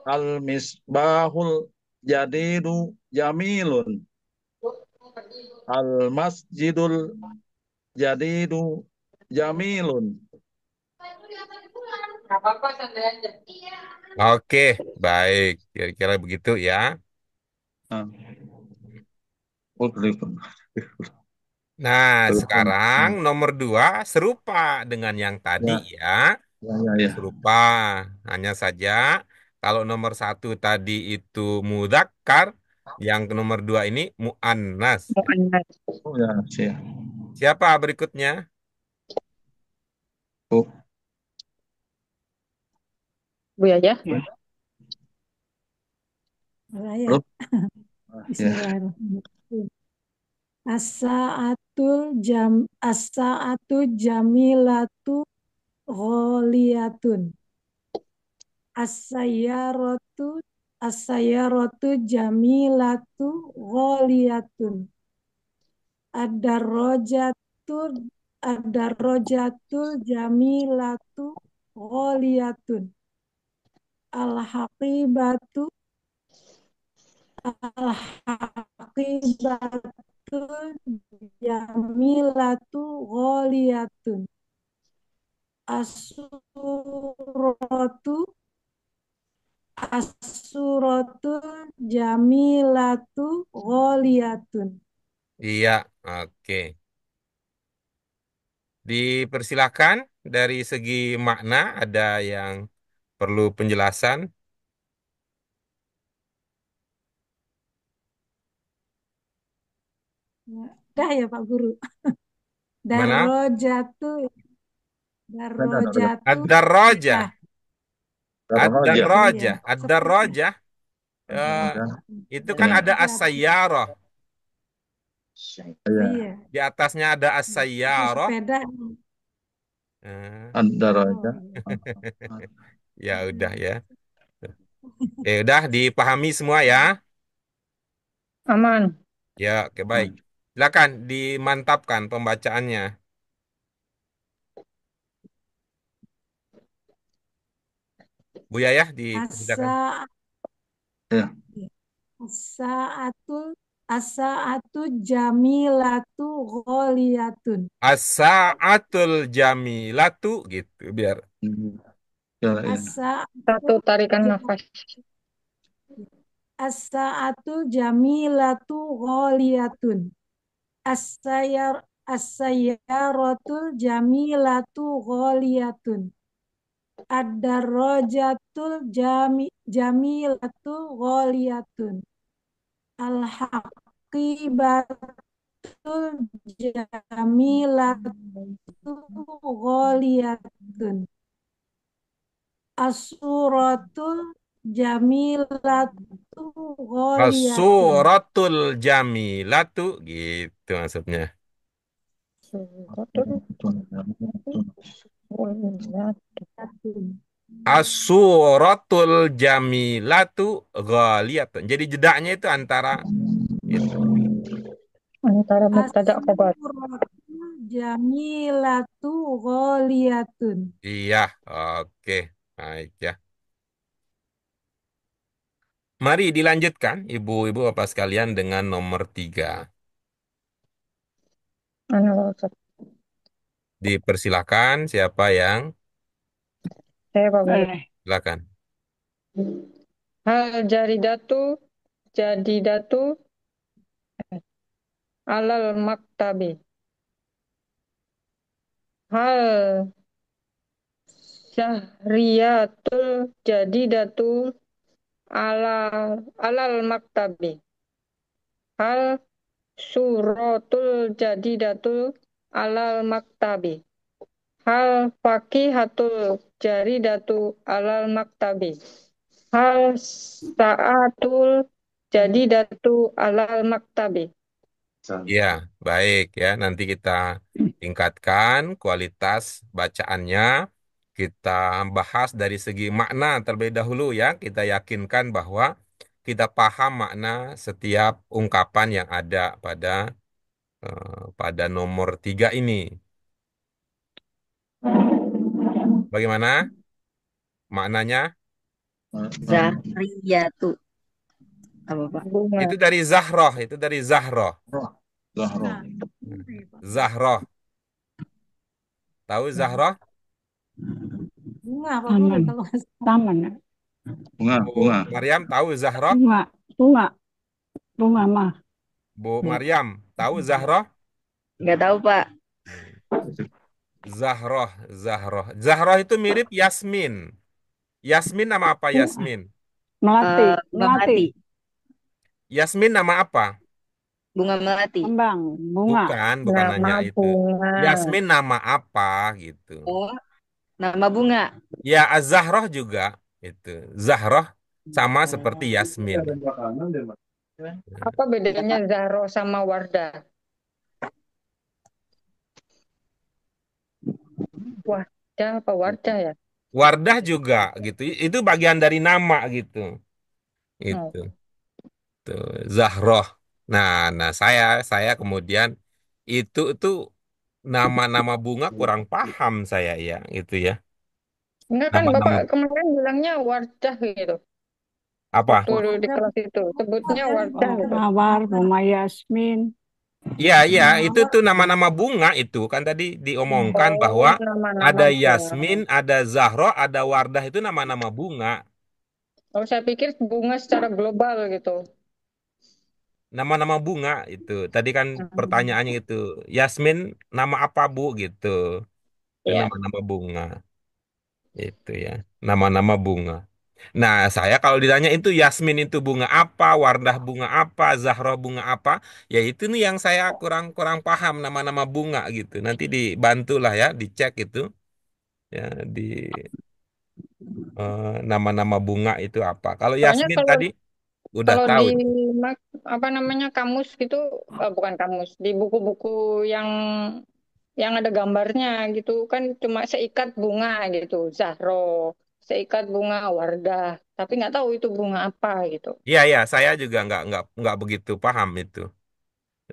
Al-misbahul jadidu jamilun. Al-masjidul jadidu jamilun.
Oke, baik. Kira-kira begitu ya.
Nah, oh, telepon.
Nah,
Telepon.
sekarang
Nah,
nomor 2 serupa dengan yang tadi
ya,
ya.
ya, ya, ya.
Serupa. Hanya saja kalau nomor 1 tadi itu mudzakkar, yang ke nomor 2 ini muannas.
Mu'annas.
Oh ya, siap.
Siapa berikutnya?
Oh,
Bu Yaya.
Ya.
Saya.
terus, ya.
Bismillahirrahmanirrahim. As-sa'atu jamilatu gholiyatun. As-sayyaratu as-sayyaratu jamilatu gholiyatun. Ad-darajatu ad-darajatu jamilatu gholiyatun. Al-haqibatu al-haqibatu jamilatu gholiyatun. As-suratu as-suratu jamilatu gholiyatun.
Iya, oke. Dipersilakan dari segi makna ada yang perlu penjelasan.
Dah ya Pak Guru.
Mana?
Darajatu
Ada.
darajatu dah.
Ad-darajah.
Ada aja.
Iya,
Ad-darajah.
sepeda.
Ad-darajah. Eh,
Ada.
itu kan
Ya,
ada
Darajatu.
as-sayyarah.
ya.
Iya,
Di atasnya ada
itu
as-sayyarah.
sepeda.
Eh,
Ada
Oh,
aja.
iya.
ya udah ya. Udah dipahami semua ya.
Aman.
Ya, oke baik. Silakan dimantapkan pembacaannya. Bu Yayah dipersilakan.
Asa
Ya.
As-sa'atu as-sa'atu jamilatu gholiyatun.
As-sa'atul jamilatu gitu biar.
Ya, ya.
As-sa'atu
Satu tarikan
ja-
nafas.
as-sa'atu jamilatu gholiyatun. As-sayyaratul jamilatu gholiyatun. Ad-darrajatul jamilatu gholiyatun. Al-haqibatul jamilatu gholiyatun. As-suratul jamilatu gholiyatun.
As-suratul jamilatu gitu maksudnya.
Suratul Mu'minat.
As-suratul jamilatu ghaliyatun. Jadi jedaknya itu antara itu.
Antara mubtada khabar.
As-suratul jamilatu gholiyatun.
Iya, oke. Baik ya. Mari dilanjutkan ibu-ibu bapak sekalian dengan nomor 3.
Analog.
Dipersilakan siapa yang
Saya Pak Guru.
Boleh.
silakan.
Hal jaridatu jadidatu alal maktabi. Hal syahriyatul jadidatu alal maktabi. Hal suratul jadidatu alal maktabi. Hal fakihatul jaridatu alal maktabi. Hal saatul jadidatu alal maktabi.
Ya, baik ya. Nanti kita tingkatkan kualitas bacaannya. Kita bahas dari segi makna terlebih dahulu ya. Kita yakinkan bahwa kita paham makna setiap ungkapan yang ada pada nomor 3 ini. Bagaimana maknanya?
Zahriyatu. Apa, Pak?
Bunga.
Itu dari Zahroh, itu dari Zahroh.
Roh. Zahro.
Zahroh. Tahu Zahroh?
Bunga apa bunga
Taman.
kalau
Taman ya?
Bunga,
Bu
bunga.
Maryam tahu Zahroh?
Bunga. Bunga. Bunga mah.
Bu Maryam tahu Zahroh?
Nggak tahu, Pak.
Zahroh, Zahroh. Zahroh itu mirip Yasmin. Yasmin nama apa Yasmin?
Melati.
Melati.
Yasmin nama apa?
Bunga melati.
Kembang. Bunga.
Bukan
Nama
nanya itu.
bunga.
Yasmin nama apa gitu.
Oh, nama bunga.
Ya, Az-Zahroh juga itu. Zahroh sama seperti Yasmin.
Apa bedanya Zahro sama Wardah? Wardah apa Wardah ya?
Wardah juga gitu. Itu bagian dari nama gitu.
Oh.
Itu. Tuh, Zahroh. Nah, saya kemudian itu nama-nama bunga kurang paham saya ya, gitu ya.
Enggak kan
Nama-nama
Bapak kemarin bilangnya Wardah gitu.
apa?
Waktu di kelas itu sebutnya Wardah
Oh,
gitu.
Mawar. Bunga Yasmin.
Iya, iya, itu tuh nama-nama bunga itu kan tadi diomongkan bahwa
Oh, nama-nama
ada
bunga.
Yasmin, ada Zahro, ada Wardah itu nama-nama bunga.
Oh, saya pikir bunga secara global gitu.
Nama-nama bunga itu. Tadi kan
Hmm.
pertanyaannya itu, Yasmin nama apa Bu gitu. Itu
Ya.
nama-nama bunga. Itu ya, nama-nama bunga. Nah, saya kalau ditanya itu Yasmin itu bunga apa, Wardah bunga apa, Zahra bunga apa, ya itu nih yang saya kurang paham nama-nama bunga gitu. Nanti dibantulah ya, dicek itu ya di nama-nama bunga itu apa. Kalau
Soalnya
Yasmin
kalau
tadi udah
kalau
tahu.
di apa namanya kamus gitu, bukan kamus, di buku-buku yang yang ada gambarnya gitu kan cuma seikat bunga gitu, Zahro, seikat bunga Wardah, tapi nggak tahu itu bunga apa gitu.
Iya ya, saya juga nggak begitu paham itu.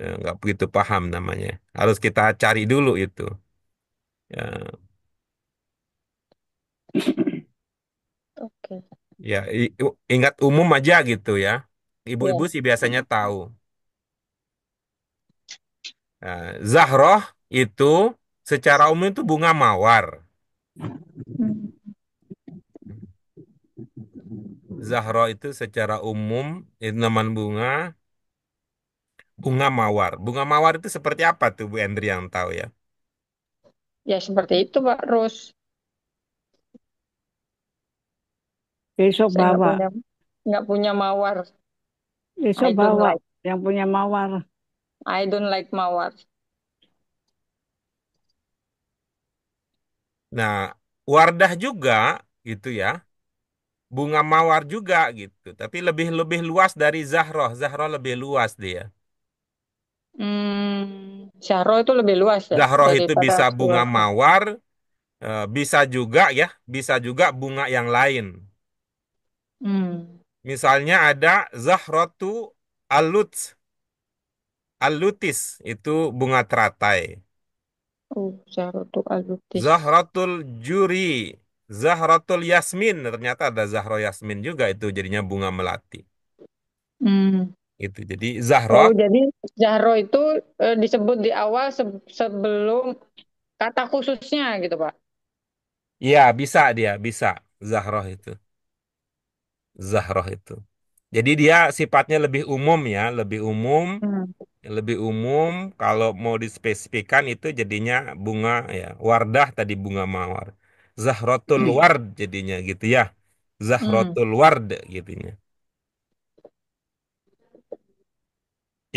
Ya, nggak begitu paham namanya. Harus kita cari dulu itu. Ya,
Oke.
ya ingat umum aja gitu ya. Ibu-ibu
Ya.
sih biasanya tahu. Nah, Zahroh itu secara umum itu bunga mawar.
Hmm.
Zahroh itu secara umum itu nama bunga mawar. Bunga mawar itu seperti apa tuh Bu Endri yang tahu ya?
Ya seperti itu Pak Ros.
Besok
Saya
bawa.
nggak punya mawar.
Besok
I don't
bawa.
like.
Yang punya mawar.
I don't like mawar.
Nah, Wardah juga gitu ya. Bunga mawar juga gitu. Tapi lebih lebih luas dari Zahroh. Zahroh lebih luas dia.
Syahro itu lebih luas ya
Zahroh itu
daripada
bisa bunga
Suwarno.
mawar, bisa juga ya, bisa juga bunga yang lain.
Hmm.
Misalnya ada Zahratu Aluts, Alutis itu bunga teratai.
Oh, Syahro itu alutis.
Zahratul Juri, Zahratul Yasmin, ternyata ada Zahro Yasmin juga itu jadinya bunga melati.
Hmm.
Itu jadi Zahro,
Oh, jadi Zahro itu disebut di awal sebelum kata khususnya gitu, Pak.
ya bisa dia, bisa Zahroh itu, Zahroh itu. Jadi dia sifatnya lebih umum ya,
Hmm.
lebih umum. Kalau mau dispesifikan itu jadinya bunga ya, Wardah tadi bunga mawar. Zahratul Ward jadinya gitu ya.
Hmm.
Zahratul Ward gitunya.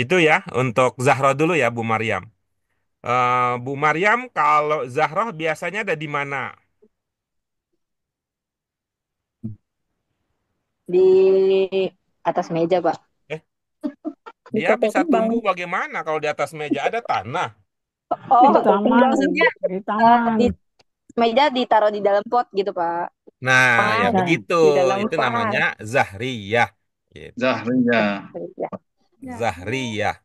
Itu ya untuk Zahra dulu ya Bu Maryam. Bu Maryam, kalau Zahroh biasanya ada di mana?
Di atas meja, Pak.
Eh,
Di
dia
toko
bisa
kembang.
tumbuh bagaimana kalau di atas meja ada tanah?
Di
Oh,
Di
toko
taman,
kembang.
maksudnya
di taman.
di meja ditaruh di dalam pot gitu, Pak.
Nah, ya
Pas.
Nah,
begitu.
Di dalam
Itu namanya
pas.
Zahriyah. Gitu.
Zahriya.
Ya.
Zahriyah.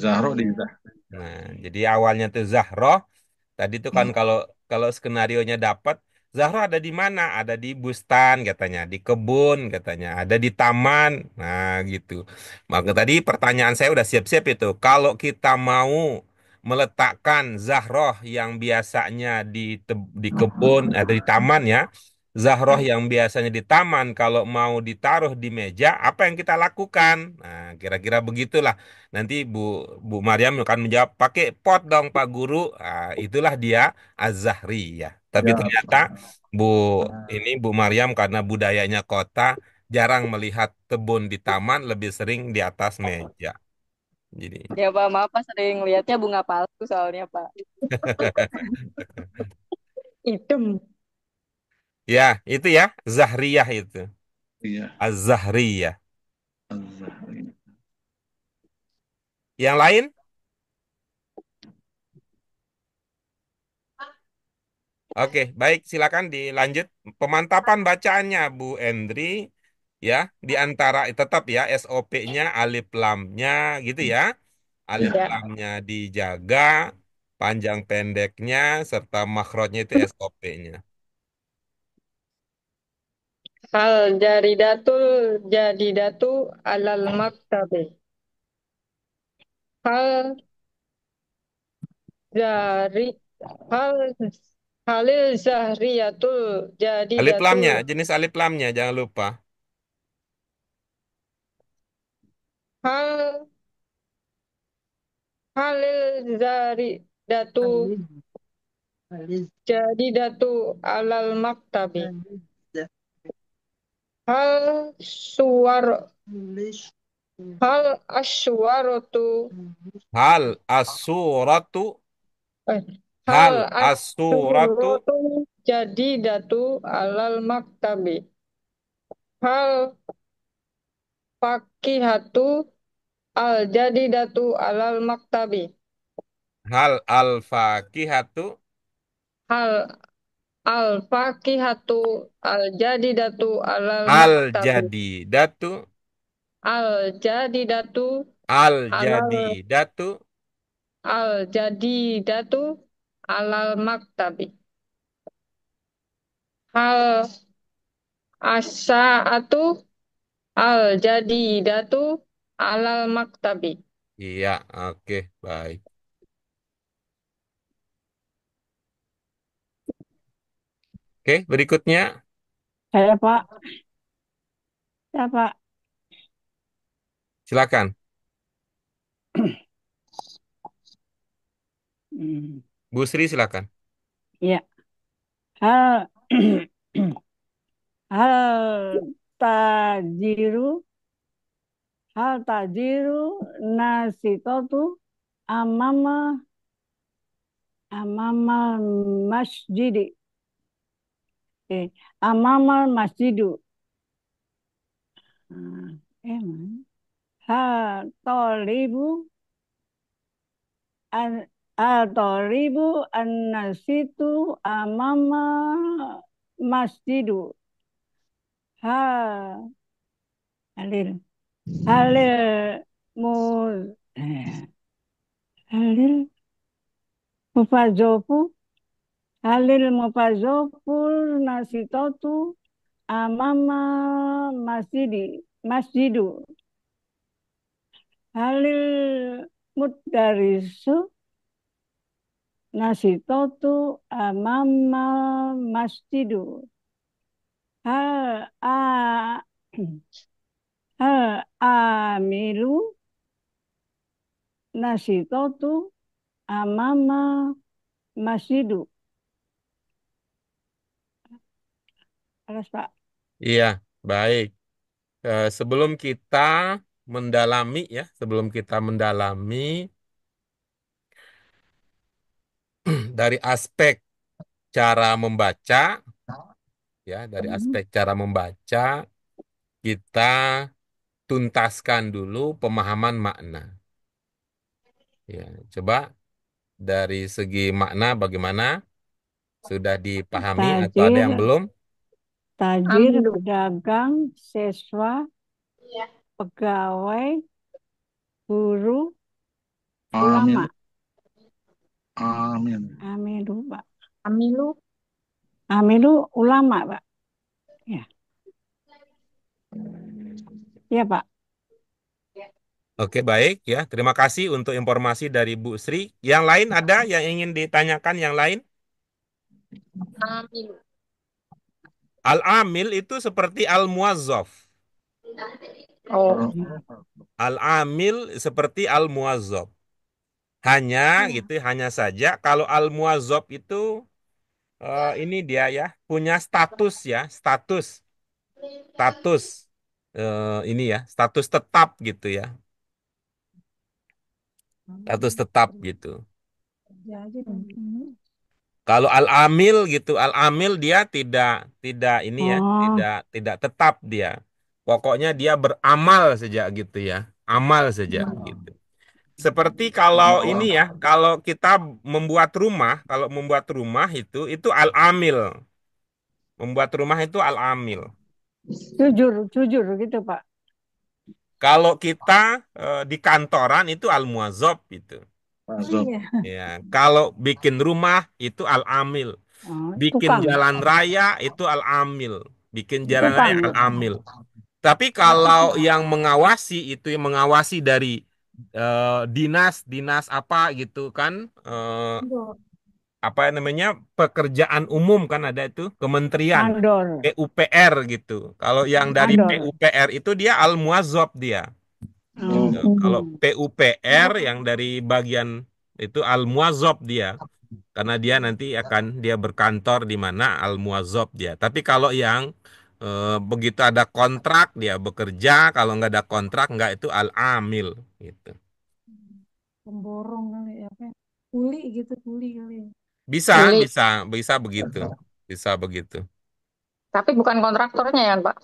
Zahro di
hmm,
Zah.
Nah, jadi awalnya tuh Zahroh. Tadi tuh kan kalau kalau skenarionya dapat, Zahra ada di mana? Ada di bustan katanya, di kebun katanya, ada di taman. Nah, gitu. Maka tadi pertanyaan saya udah siap-siap itu. Kalau kita mau meletakkan Zahroh yang biasanya di kebun atau di taman ya, Zahroh yang biasanya di taman kalau mau ditaruh di meja, apa yang kita lakukan? Nah, kira-kira begitulah. Nanti Bu Maryam akan menjawab pakai pot dong Pak Guru. Ah, itulah dia Az-Zahriyah. Tapi
Ya.
ternyata Bu Bu Maryam karena budayanya kota jarang melihat kebun di taman, lebih sering di atas meja. Jadi
Ya, Pak, maaf, Pak, sering lihatnya bunga palsu soalnya, Pak.
Idem.
ya itu ya Zahriyah itu.
Iya.
Az-Zahriyah.
Az-Zahriya.
Yang lain? Oke, baik, silakan dilanjut pemantapan bacaannya Bu Endri ya, di antara tetap ya SOP-nya alif lamnya gitu ya. Alif
Ya.
Ya.
lamnya dijaga, panjang pendeknya serta makrotnya itu SOP-nya.
Hal jadi datu alal maktabi. Hal Zahri hal Halil Zahriyatul
Alif
Jadidatul
lamnya, jenis alif lamnya jangan lupa.
Hal Halil Zahridatu Jadidatu alal maktabi. Hal suwar Hal aswaratu
Hal as-suratu,
eh, Hal
hal as-suratu,
aswaratu Jadidatu alal maktabi. Hal fakihatu al jadidatu alal maktabi.
hal al-fakihatu,
Hal al fakihatu al jadidatu alal
al
maktabi.
jadidatu,
Al jadidatu
al
alal
jadidatu,
al jadidatu alal maktabi. Hal asaatu al jadidatu alal maktabi.
iya, oke, baik. Oke, berikutnya
saya Pak, saya Pak.
silakan.
Hmm,
Bu Sri silakan.
ya, hal hal tajiru, hal tajiru nasitotu amama amama masjidi, amama masjidu. Ah, mana? Hal tolibu an al-taribu an-nasitu amama masjidu. Ha halil halil mu halil mufazofu halil mufazoful nasitotu amama masjidu. Halil mudarisu nasitotu amama masjidu. Hal a hal amilu nasitotu amama masjidu. Alas Pak.
Iya, baik. Sebelum kita mendalami ya, sebelum kita mendalami dari aspek cara membaca, ya, dari aspek cara membaca, kita tuntaskan dulu pemahaman makna. Ya, coba dari segi makna bagaimana? Sudah dipahami atau ada yang
Tajir,
belum?
tajir,
Amilu.
pedagang, siswa, pegawai, guru, ulama.
Amin. Amin.
Amilu, Pak.
Amilu.
Amilu ulama, Pak. Ya, ya Pak.
Oke, baik ya. Terima kasih untuk informasi dari Bu Sri. Yang lain ada yang ingin ditanyakan yang lain?
Amilu.
Al-amil itu seperti al-muwazzaf.
Oh.
Al-amil seperti al-muwazzaf. Hanya gitu, hanya saja kalau al-muwazzaf itu ini dia ya, punya status ya, status ini ya, status tetap gitu ya. Status tetap gitu. Kalau al-amil gitu, al-amil dia tidak ini ya,
Oh,
tidak tetap dia. Pokoknya dia beramal saja gitu ya. Amal saja gitu. Seperti kalau ini ya, kalau kita membuat rumah, kalau membuat rumah itu al-amil. Membuat rumah itu al-amil.
jujur, jujur gitu Pak.
Kalau kita di kantoran itu al-muwazzaf gitu.
Azab.
Iya.
Ya, kalau bikin rumah itu al-amil.
Oh,
Bikin
tukang,
jalan raya itu al-amil. Bikin jalan raya
tukang.
al-amil. Tapi
Oh,
kalau
tukang.
yang mengawasi itu yang mengawasi dari dinas apa gitu kan, apa namanya, pekerjaan umum kan ada itu kementerian
Mandor,
PUPR gitu. Kalau yang dari
mandor.
PUPR itu dia al-muwazzaf dia.
Oh.
Ya, kalau PUPR yang dari bagian itu al-muwazzaf dia. Karena dia nanti akan dia berkantor di mana al-muwazzaf dia. Tapi kalau yang begitu ada kontrak dia bekerja, kalau nggak ada kontrak nggak itu al-amil gitu.
Pemborong kali ya, Pak. Kuli gitu, kuli kali ya.
Bisa,
Kuli.
bisa, bisa begitu. Bisa begitu.
Tapi bukan kontraktornya ya, Pak?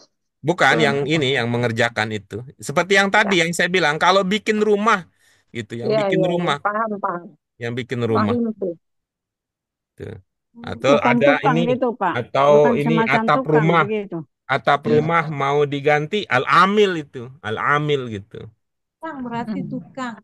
Bukan
Belum.
yang ini yang mengerjakan itu. Seperti yang tadi
Ya.
yang saya bilang, kalau bikin rumah gitu, yang
Iya,
bikin
iya, iya.
rumah,
Paham, paham.
yang bikin rumah.
Paham tuh.
Tuh. Atau
Bukan
ada
tukang
ini,
gitu, Pak.
atau
Bukan
ini
semacam
atap
tukang
rumah,
begitu.
Ya.
mau diganti al-amil itu, al-amil gitu.
Tukang berarti
Hmm.
tukang.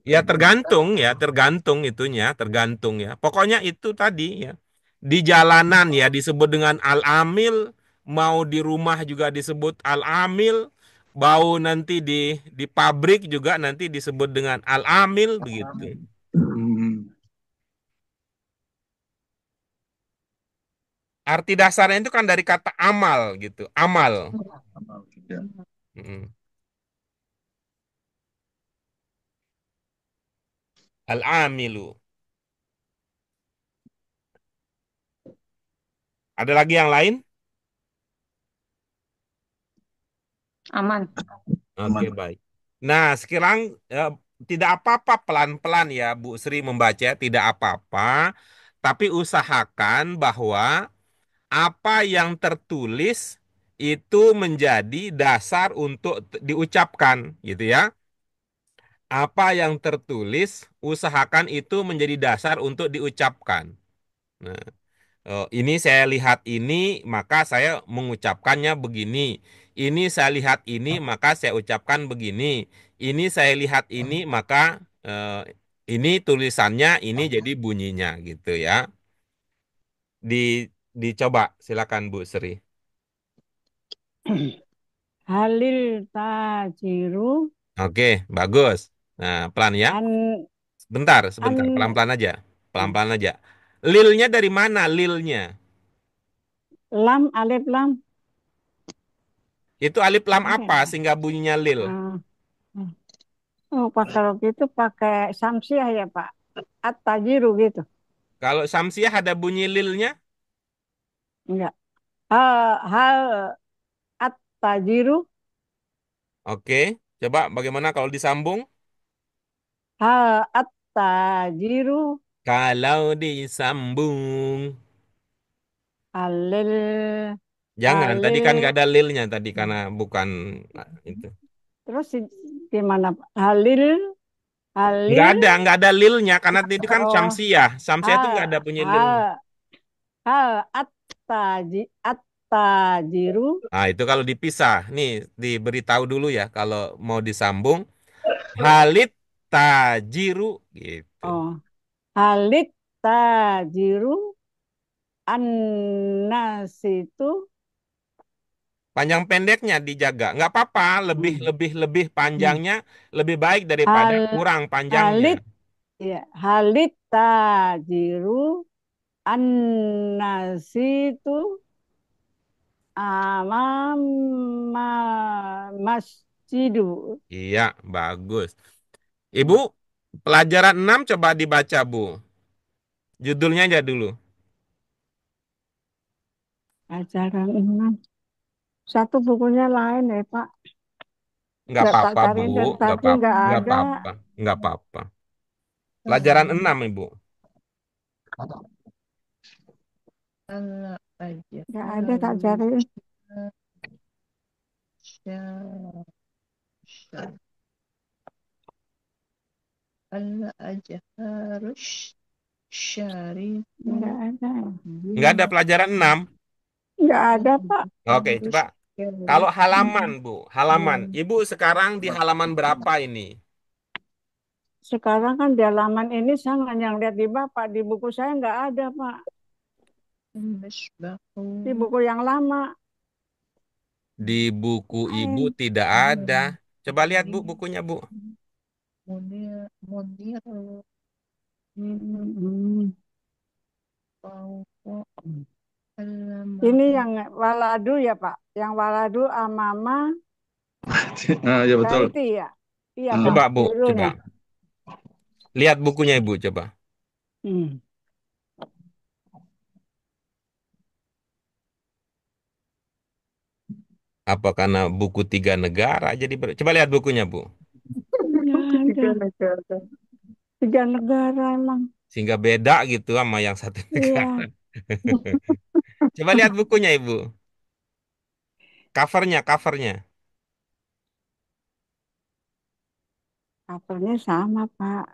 Ya tergantung itunya, tergantung ya. Pokoknya itu tadi ya. Di jalanan ya disebut dengan al-amil, mau di rumah juga disebut al-amil, bau nanti di pabrik juga nanti disebut dengan al-amil begitu.
Hmm.
Arti dasarnya itu kan dari kata amal gitu, amal.
Ya.
Mm. Al-amilu. Ada lagi yang lain?
Aman.
Oke,
Aman.
baik. Nah, sekarang tidak apa-apa pelan-pelan ya Bu Sri membaca, tidak apa-apa. Tapi usahakan bahwa apa yang tertulis itu menjadi dasar untuk diucapkan, gitu ya. Apa yang tertulis, usahakan itu menjadi dasar untuk diucapkan. Nah, ini saya lihat ini, maka saya mengucapkannya begini. Ini saya lihat ini, maka saya ucapkan begini. Ini saya lihat ini, maka ini tulisannya, ini jadi bunyinya gitu ya. Di dicoba, silakan Bu Sri.
Halil tajiru
Oke, bagus. Nah, pelan ya.
an
Sebentar,
an
pelan-pelan aja. Pelan-pelan aja. Lilnya dari mana lilnya?
lam alif lam.
Itu alif lam
Apa
apa
ya?
sehingga bunyinya lil?
Ah, oh, Pak, kalau gitu pakai samsiah ya, Pak. At-tajiru gitu.
Kalau Samsiah ada bunyi lilnya?
Enggak. Hal at-tajiru,
Oke, coba bagaimana kalau disambung?
hal at-tajiru
Kalau disambung.
Halil,
Jangan, tadi kan
halil.
nggak ada lilnya tadi karena bukan itu.
Terus gimana, Pak? Halil, halil.
Nggak ada lilnya karena itu kan
Oh,
syamsiah. Syamsiah itu nggak
hal,
ada bunyi lilnya.
hal, hal, at-tajiru.
Nah, itu kalau dipisah. Nih, diberitahu dulu ya kalau mau disambung. Halit tajiru gitu.
Oh, halit tajiru an-nasitu.
Panjang pendeknya dijaga. Nggak apa-apa, lebih panjangnya lebih baik daripada
Hal,
kurang panjangnya.
halit, ya, halit tajiru an-nasitu amam masjidu.
Iya, bagus. Ibu, pelajaran 6 coba dibaca, Bu. Judulnya aja dulu.
Ajaran 6. Satu bukunya lain ya, Pak.
Nggak
Nggak tak
apa-apa, Bu.
cariin dari
Nggak
tadi,
apa-apa.
nggak
Nggak
ada.
apa-apa. Nggak apa-apa. Pelajaran 6, Ibu.
Allah aja.
Nggak ada tak cariin.
Allah aja harus syariku
Nggak ada.
Nggak ada pelajaran 6.
Nggak ada, Pak.
Oke, coba. Kalau halaman, Bu. Halaman. Ibu sekarang di halaman berapa ini?
Sekarang kan di halaman ini saya nggak yang lihat di Bapak. Di buku saya nggak ada, Pak. Di buku yang lama.
Di buku Ibu
Lain.
tidak ada. Coba lihat, Bu, bukunya, Bu.
Munir Munir
Hmm.
Fauqa Alam
Ini yang waladu ya, Pak. Yang waladu amama
Ah, ya betul.
baiti ya. Iya,
Hmm.
Pak.
Coba, Bu. Coba.
Judulnya.
Lihat bukunya, Ibu. Coba.
Hmm.
Apa karena buku 3 negara jadi coba lihat bukunya, Bu.
Nggak ada. 3 negara emang.
Sehingga beda gitu sama yang satu
Iya.
negara. Coba lihat bukunya, Ibu. Covernya.
Covernya sama, Pak.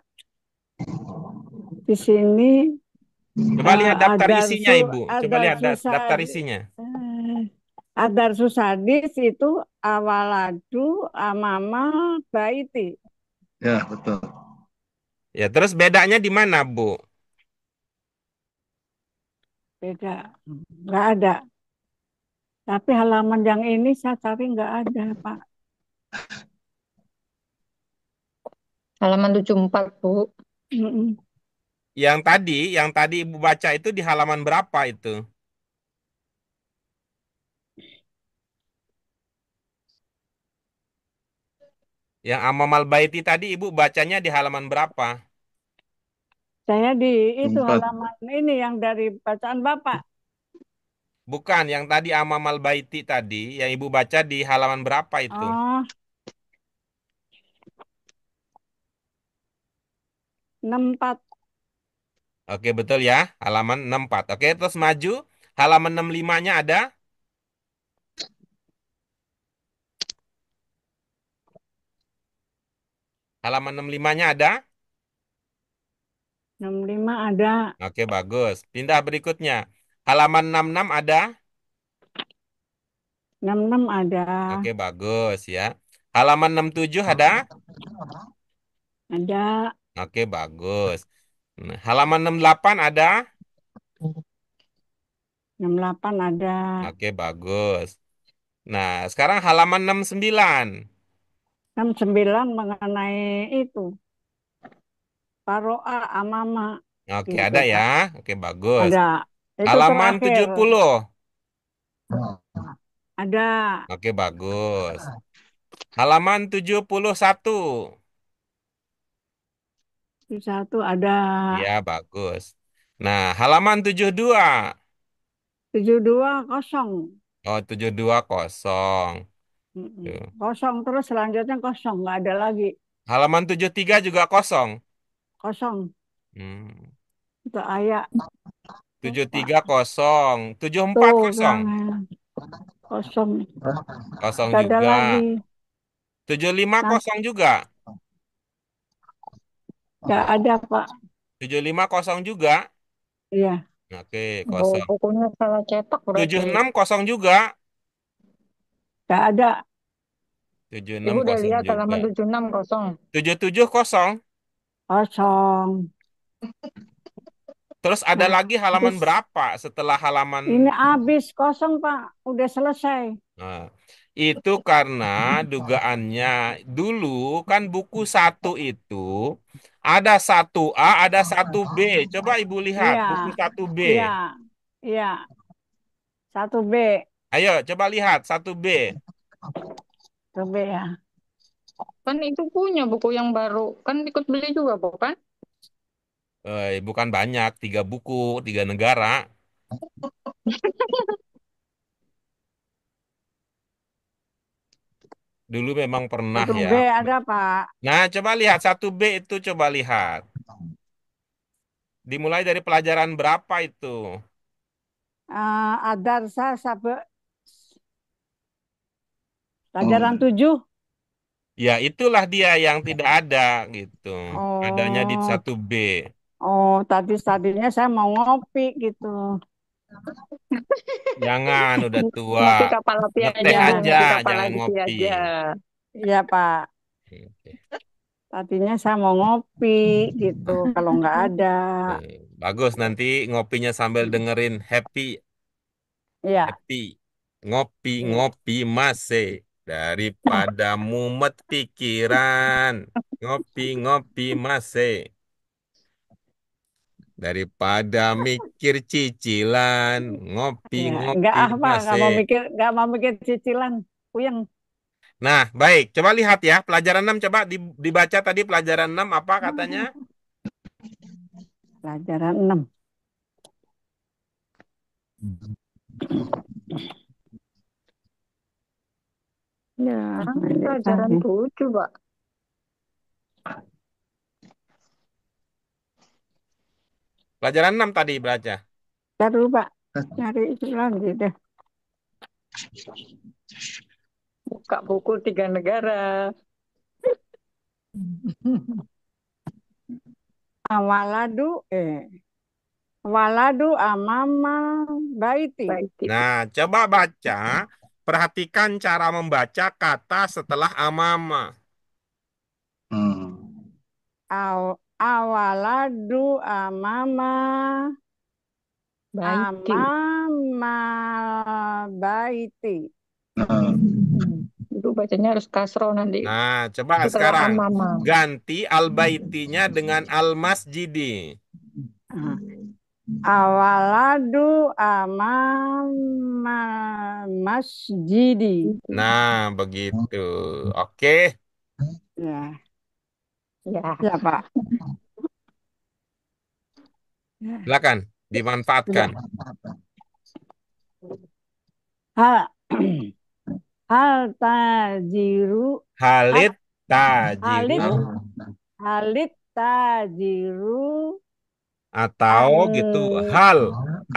Di sini
Coba lihat daftar
ada
isinya, Ibu. Coba
ada
lihat
susah
daftar isinya.
ada susadis itu awaladu amama baiti.
Ya, betul.
Ya, terus bedanya di mana, Bu?
Beda. Nggak ada. Tapi halaman yang ini saya cari nggak ada, Pak.
Halaman 74, Bu.
Mm-mm.
Yang tadi Ibu baca itu di halaman berapa itu? Yang Amamal Baiti tadi Ibu bacanya di halaman berapa?
Saya di itu
4.
halaman ini yang dari bacaan Bapak.
Bukan, yang tadi Amamal Baiti tadi, yang Ibu baca di halaman berapa itu?
Oh, 64.
Oke, betul ya. Halaman 64. Oke, terus maju. Halaman 65-nya ada? Halaman 65-nya ada?
65 ada.
Oke, bagus. Pindah berikutnya. Halaman 66 ada?
66 ada.
Oke, bagus ya. Halaman 67 ada?
Ada.
Oke, bagus. Nah, halaman 68 ada?
68 ada.
Oke, bagus. Nah, sekarang halaman 69.
69 mengenai itu. Paro'a amama
Oke,
gitu,
ada ya.
Pak.
Oke, bagus.
Ada. Itu
Halaman
terakhir.
70.
Ada.
Oke, bagus. Halaman 71.
Itu satu ada.
Ya, bagus. Nah, halaman 72.
72 kosong.
Oh, 72 kosong.
Mm-mm.
Tuh.
Kosong terus selanjutnya kosong. Nggak ada lagi.
Halaman 73 juga kosong.
Kosong.
Hmm.
Itu ayat.
Tujuh
Lupa.
tiga kosong, 74
Tuh,
kosong,
jangan. Kosong.
kosong
Gak ada
juga.
lagi.
75
Nanti
kosong juga,
gak ada, Pak.
75 kosong juga.
Iya,
Oke,
Oh,
kosong.
bukunya salah cetak berarti.
76 kosong juga,
gak ada.
76
Ibu udah
kosong
lihat
juga.
halaman 76 kosong.
77 kosong.
Kosong.
Terus ada
Nah,
lagi halaman
habis.
berapa setelah halaman?
Ini habis kosong, Pak. Udah selesai.
Nah, itu karena dugaannya dulu kan buku satu itu ada satu A, ada satu B. Coba Ibu lihat
Iya,
buku satu B.
iya, iya. 1B.
Ayo coba lihat satu B.
1B ya.
Kan itu punya buku yang baru. Kan ikut beli juga, bukan?
Bukan banyak, 3 buku, 3 negara. Dulu memang pernah
1B
ya.
ada, Pak.
Nah, coba lihat satu B itu coba lihat. Dimulai dari pelajaran berapa itu?
Adarsa sampai pelajaran
Hmm.
7.
Ya, itulah dia yang tidak ada gitu. Adanya di
Oh,
satu B.
tadinya saya mau ngopi gitu.
Jangan, udah tua.
Ngopi kapal api
Ngeteh
aja,
aja,
ngopi kapal
jangan
api
ngopi.
aja.
Iya, Pak.
Oke.
Tadinya saya mau ngopi gitu. Kalau nggak ada,
Bagus, nanti ngopinya sambil dengerin Happy,
ya.
Happy. Ngopi-ngopi masih daripada mumet pikiran. Ngopi-ngopi masih daripada mikir cicilan.
Ya, nggak
Ngopi-ngopi
Pak,
masih.
nggak mau mikir cicilan. Puyeng.
Nah, baik. Coba lihat ya. Pelajaran 6 coba dibaca tadi pelajaran 6 apa katanya?
Pelajaran 6. Ya,
Sekarang
pendek
pelajaran
tadi.
7, Pak.
Pelajaran 6 tadi baca.
Ntar dulu, Pak. Nyari itu lagi deh.
Buka buku 3 negara.
Awaladu, waladu amama baiti.
Baik.
Nah, coba baca. Perhatikan cara membaca kata setelah amama.
Hmm.
Awaladu amama
Baiti.
amama baiti.
Nah,
Itu bacanya harus kasro nanti.
Nah, coba
Setelah
sekarang
amama.
ganti al-baitinya dengan al-masjidi.
Ah. Awaladu amama masjidi.
Nah, begitu. Oke,
Ya,
Ya.
ya Pak. Ya.
silakan dimanfaatkan.
Hal hal tajiru
Halid
halit
tajiru
halit tajiru
atau
an
gitu. Hal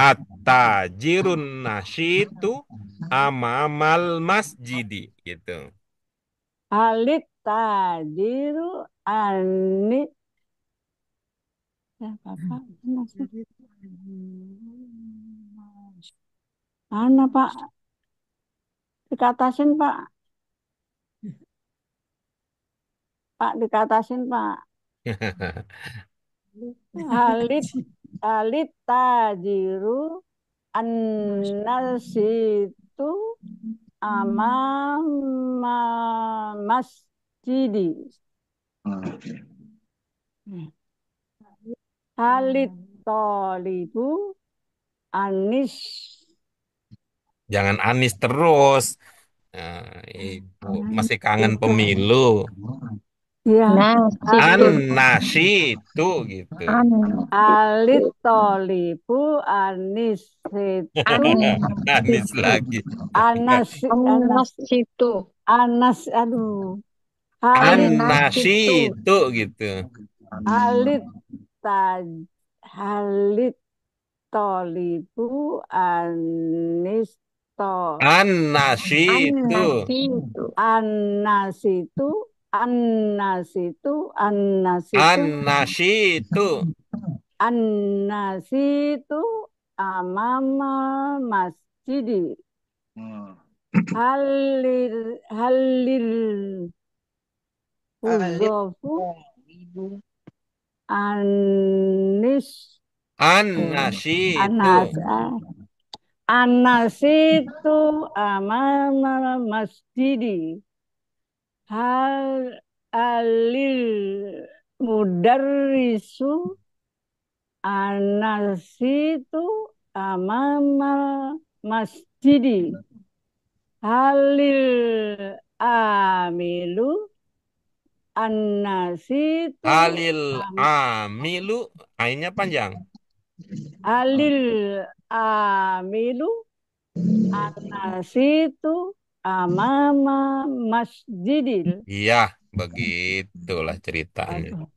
at-tajirun nasyitu amamal masjidi gitu.
halit tajiru ani ya Bapak mana Pak dikatasin Pak dikatasin Pak halit halit tajiru an-nasitu amama masjidi.
oke.
Halit tolibu anis.
Jangan Anis terus. Nah, Ibu masih kangen pemilu.
Ya,
Nah,
An
situ.
nasyitu gitu.
halit tolibu anis
An
itu
Anis lagi.
anas
Anas situ.
anas aduh
An
halit
Anas situ.
nasyitu gitu.
halit taj halit tolibu anisto
An-nasyitu.
An-nasitu.
annasitu annasitu annasitu
An-nasyitu.
annasitu amama masjidi
Hmm.
halil huzofu anis
An-nasyitu.
anas anasitu amama masjidi hal alil mudarrisu anasitu amama masjidi halil amilu anasitu
Halil amilu. Ainnya panjang.
halil amilu anasitu amama masjidil.
Iya, begitulah ceritanya.
Aduh,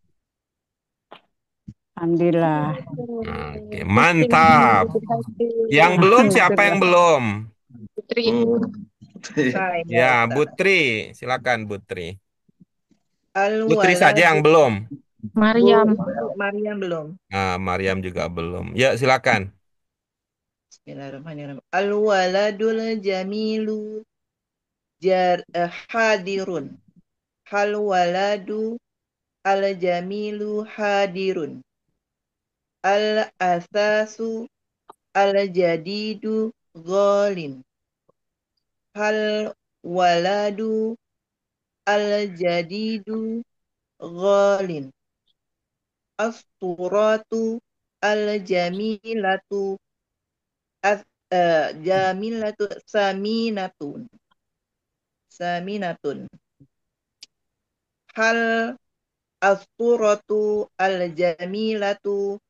alhamdulillah.
Oke, mantap. Yang belum siapa yang belum?
Putri.
Saya,
Ya,
Ustaz.
Butri. Silakan Butri. Putri
Al-waladu.
saja yang belum.
Maryam.
Maryam belum.
Nah, Maryam juga belum. Ya, silakan.
Bismillahirrahmanirrahim. Al-waladul jamilu hadirun. Hal waladu al-jamilu hadirun. Al-asasu al-jadidu ghalin. Hal waladu al-jadidu ghalin. As-suratu al-jamilatu jamilatu saminatun. Hal as-suratu al-jamilatu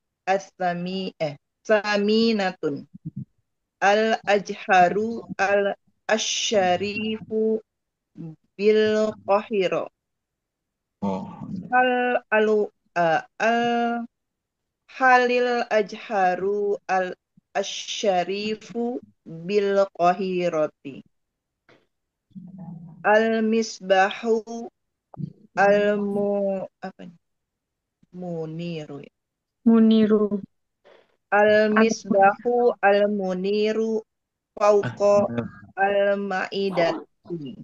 saminatun. Al-ajharu al-asyarifu bil qahira.
Oh.
Hal al halil ajharu al-asyarifu bil qahirati. Al-misbahu muniru.
Muniru.
Al-misbahu al-muniru fauqa al-ma'idati.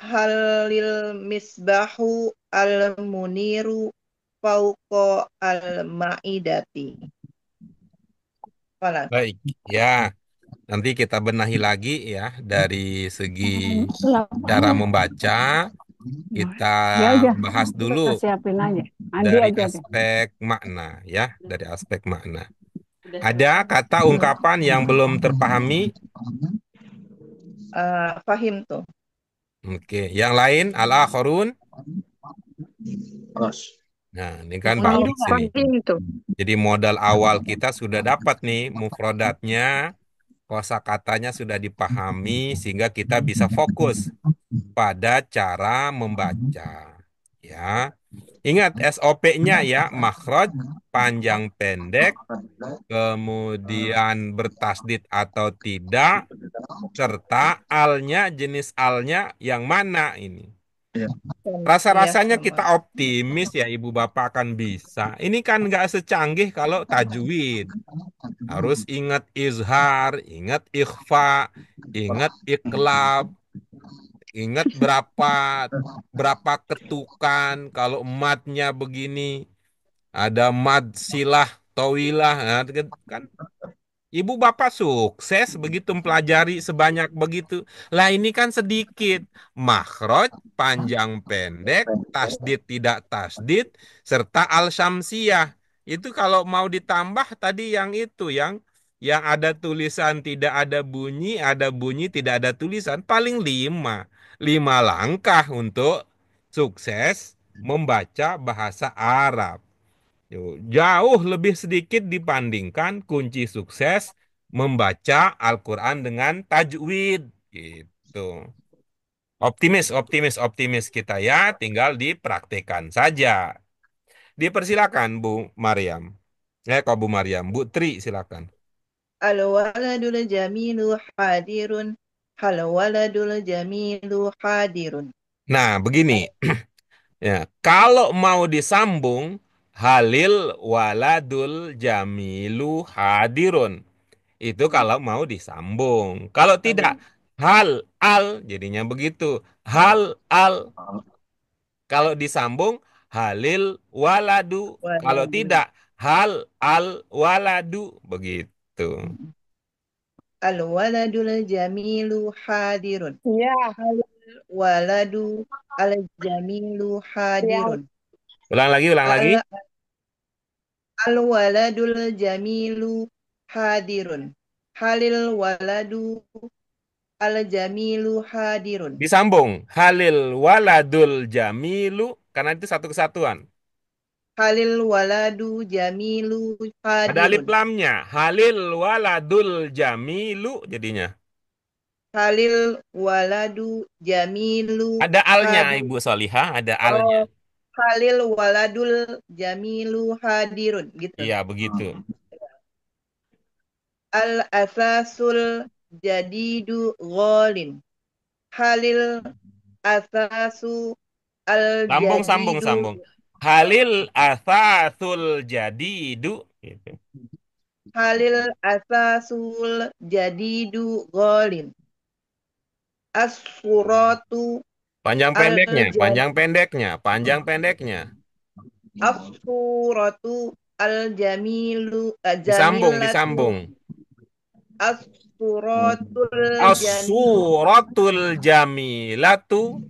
Halil misbahu al-muniru fauqa al-ma'idati. Voilà.
Baik, ya. Nanti kita benahi lagi ya dari segi cara membaca. Kita
Ya aja,
bahas dulu
kita siapin aja. Andi
dari
aja deh.
aspek makna ya, dari aspek makna. Ada kata ungkapan yang belum terpahami?
Fahim tuh.
Oke, yang lain al-akharun.
Terus.
Nah, ini kan
Oh,
bagus ini.
Fahim tuh.
Jadi modal awal kita sudah dapat nih mufrodatnya, kosakatanya sudah dipahami sehingga kita bisa fokus pada cara membaca. Ya. Ingat SOP-nya ya, makhraj, panjang pendek, kemudian bertasdid atau tidak, serta alnya, jenis alnya yang mana ini. Rasa-rasanya
Iya,
kita
sama.
optimis ya Ibu Bapak akan bisa. Ini kan nggak secanggih kalau tajwid. Harus ingat izhar, ingat ikhfa, ingat iqlab, ingat berapa ketukan. Kalau matnya begini, ada mad silah, tawilah, nah, kan Ibu Bapak sukses begitu mempelajari sebanyak begitu. Lah ini kan sedikit. Makhraj, panjang pendek, tasdid tidak tasdid, serta al-syamsiyah. Itu kalau mau ditambah tadi yang itu, yang ada tulisan tidak ada bunyi tidak ada tulisan, paling lima. 5 langkah untuk sukses membaca bahasa Arab. Jauh lebih sedikit dibandingkan kunci sukses membaca Al-Quran dengan tajwid gitu. Optimis kita ya, tinggal dipraktekkan saja. Dipersilakan Bu Maryam. Kok Bu Maryam, Bu Tri silakan.
Al-waladul jamilu hadirun. Hal-waladul jamilu hadirun.
Nah, begini. Ya, kalau mau disambung, Halil waladul jamilu hadirun. Itu kalau mau disambung. Kalau tidak, hal al jadinya begitu. Hal al. Kalau disambung, halil waladu. Kalau
Waladu.
tidak, hal al waladu. Begitu.
Al-waladul jamilu hadirun.
Iya,
Hal-waladu al-jamilu
iya.
hadirun.
Ulang lagi.
Al-waladul jamilu hadirun. Halil waladu al-jamilu hadirun.
Disambung. Halil waladul jamilu. Karena itu satu kesatuan.
Halil waladu jamilu
Ada alif
hadirun.
lamnya. Halil waladul jamilu jadinya.
Halil waladu jamilu
Ada alnya,
hadirun.
Ibu Solihah. Ada alnya.
Oh, Halil waladul jamilu hadirun gitu.
Iya, begitu.
Al-asasul jadidu ghalin. Halil asasu
Sambung. Halil asasul jadidu. Gitu.
Halil asasul jadidu ghalin. As-suratu
Panjang pendeknya.
As-suratu al-jamilu
Disambung.
As-suratul
As-suratul jamilatu.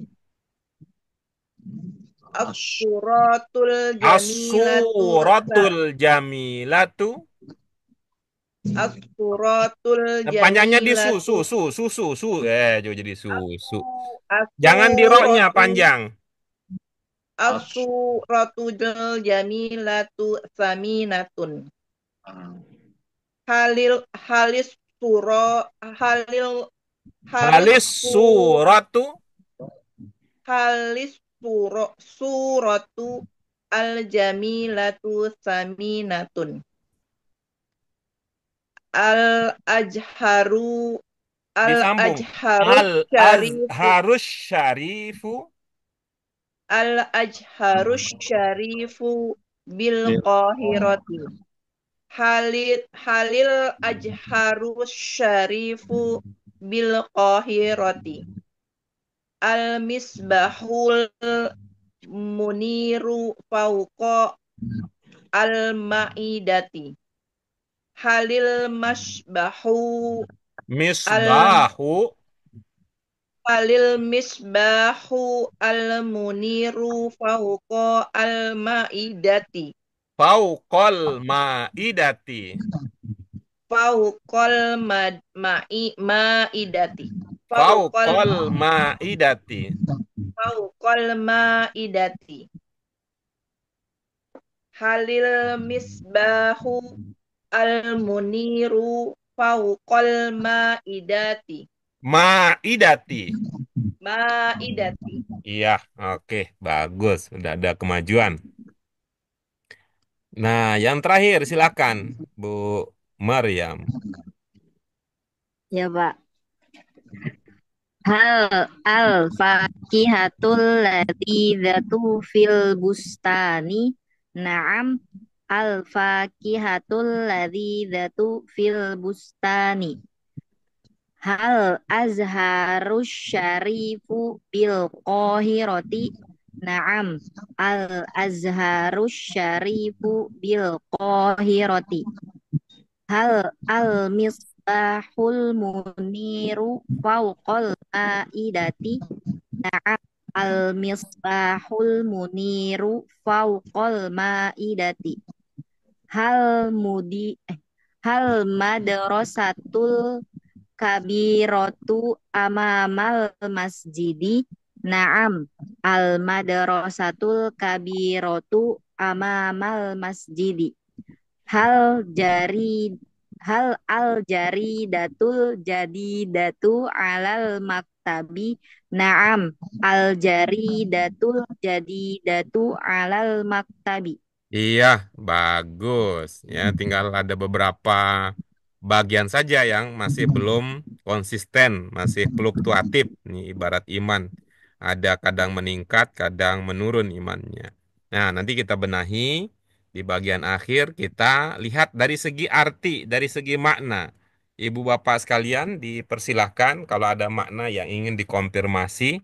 As-suratul
jamilatu.
As-suratul
Panjangnya di
jamilatu.
susu. Jadi susu. Jangan di roknya panjang.
As-suratul jamilatu saminatun. Halis
suratu.
Halis suratu al-jamilatu saminatun. Al-ajharu
Disambung. Harus syarifu.
Al-ajharu syarifu bil qahirati. Halil ajharu syarifu bil qahirati. Al-misbahul muniru fauqa al-ma'idati. Halil misbahu al-muniru fauqa al-ma'idati.
Fauqal ma'idati.
Fauqal ma'idati. Halil misbahu al-muniru fauqal ma'idati.
Ma'idati. Iya, oke, bagus. Udah ada kemajuan. Nah, yang terakhir silakan Bu Maryam.
Ya, Pak. Hal al-fakihatul ladzatu fil bustani. Naam, al-fakihatul ladzatu fil bustani. Hal azharus syarifu bil qahirati. Naam, al azharus syarifu bil qahirati. Hal al misbahul muniru fauqal ma'idati. Na'am, al misbahul muniru fauqal ma'idati. Hal madrasatul kabiratu amamal masjidi. Na'am, al madrasatul kabiratu amamal masjidi. Hal hal al jaridatul jadidatu alal maktabi. Naam, al jaridatul jadidatu alal maktabi.
Iya, bagus. Ya, tinggal ada beberapa bagian saja yang masih belum konsisten, masih fluktuatif. Ini ibarat iman. Ada kadang meningkat, kadang menurun imannya. Nah, nanti kita benahi di bagian akhir, kita lihat dari segi arti, dari segi makna. Ibu bapak sekalian dipersilahkan kalau ada makna yang ingin dikonfirmasi.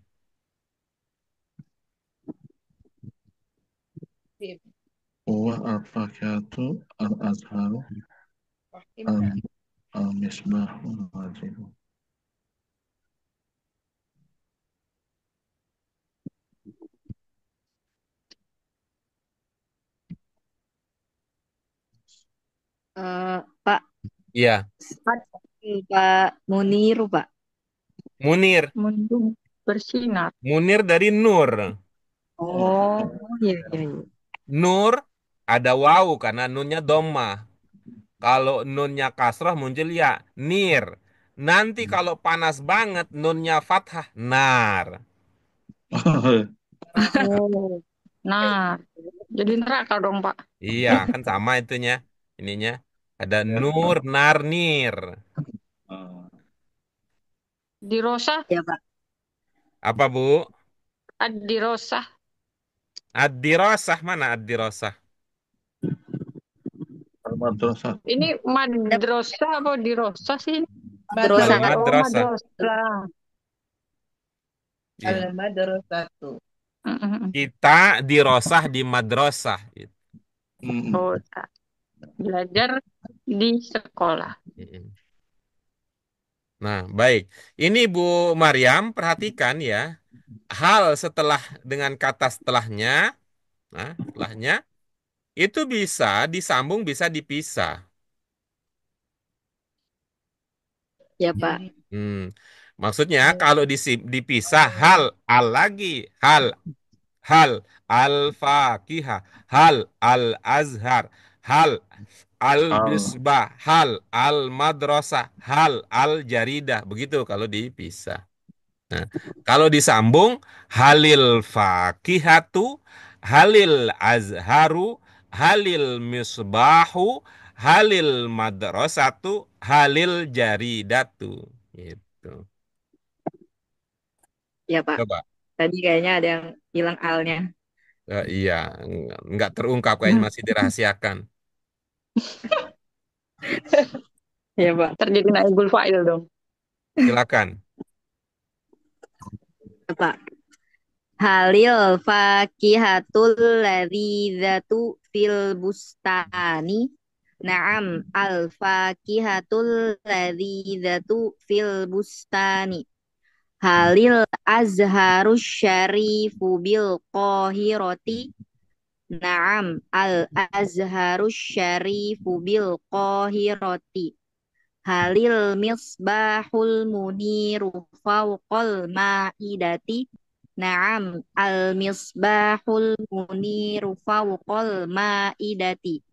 Huwa al-fakihatu al-azharu al-misbahu al-wajibu.
Pak,
Iya,
Pak Muniru, Pak.
Munir.
Mendung bersinar.
Munir dari Nur.
Oh, iya, iya, iya.
Nur ada wawu karena nunnya domah. Kalau nunnya kasrah muncul ya nir. Nanti kalau panas banget nunnya fathah nar.
Oh, nah, jadi neraka dong, Pak.
Iya kan sama itunya. Ininya ada
Ya.
nur nar nir.
Ah,
Di Rosa,
Ya, Pak.
Apa Bu?
di Rosa.
Ad-dirasah mana ad-dirasah?
Al-madrasah.
Ini madrasah apa di Rosa sih?
Madrasah.
Madrasah.
Oh,
Al-madrasah.
madrasah.
Iya.
Al-madrasatu.
Mm-mm.
Kita dirosah di madrasah.
Mm-mm.
Oh, tak. Belajar di sekolah.
Mm-mm. Nah, baik. Ini Bu Maryam, perhatikan ya. Hal setelah dengan kata setelahnya, nah, setelahnya itu bisa disambung, bisa dipisah.
Ya, Pak.
Maksudnya kalau dipisah hal al lagi, hal hal al-fakihah, hal al-azhar, hal
Al.
al-misbah, hal al-madrasah, hal al-jaridah. Begitu kalau dipisah. Nah, kalau disambung halil fakihatu, halil azharu, halil misbahu, halil madrasatu, halil jaridatu. Gitu.
Ya, Pak.
Coba.
Tadi kayaknya ada yang hilang alnya.
Iya, nggak terungkap kayaknya masih dirahasiakan.
Ya, Pak.
Terjadi naibul fa'il dong.
Silakan.
Ya, Pak. Halil fakihatul ladzatu fil bustani. Naam, al fakihatul ladzatu fil bustani. Halil azharus syarifu bil qahirati. Naam, al azharus syarifu bil qahirati. Halil misbahul muniru fawqal ma'idati. Naam, al misbahul muniru fawqal ma'idati.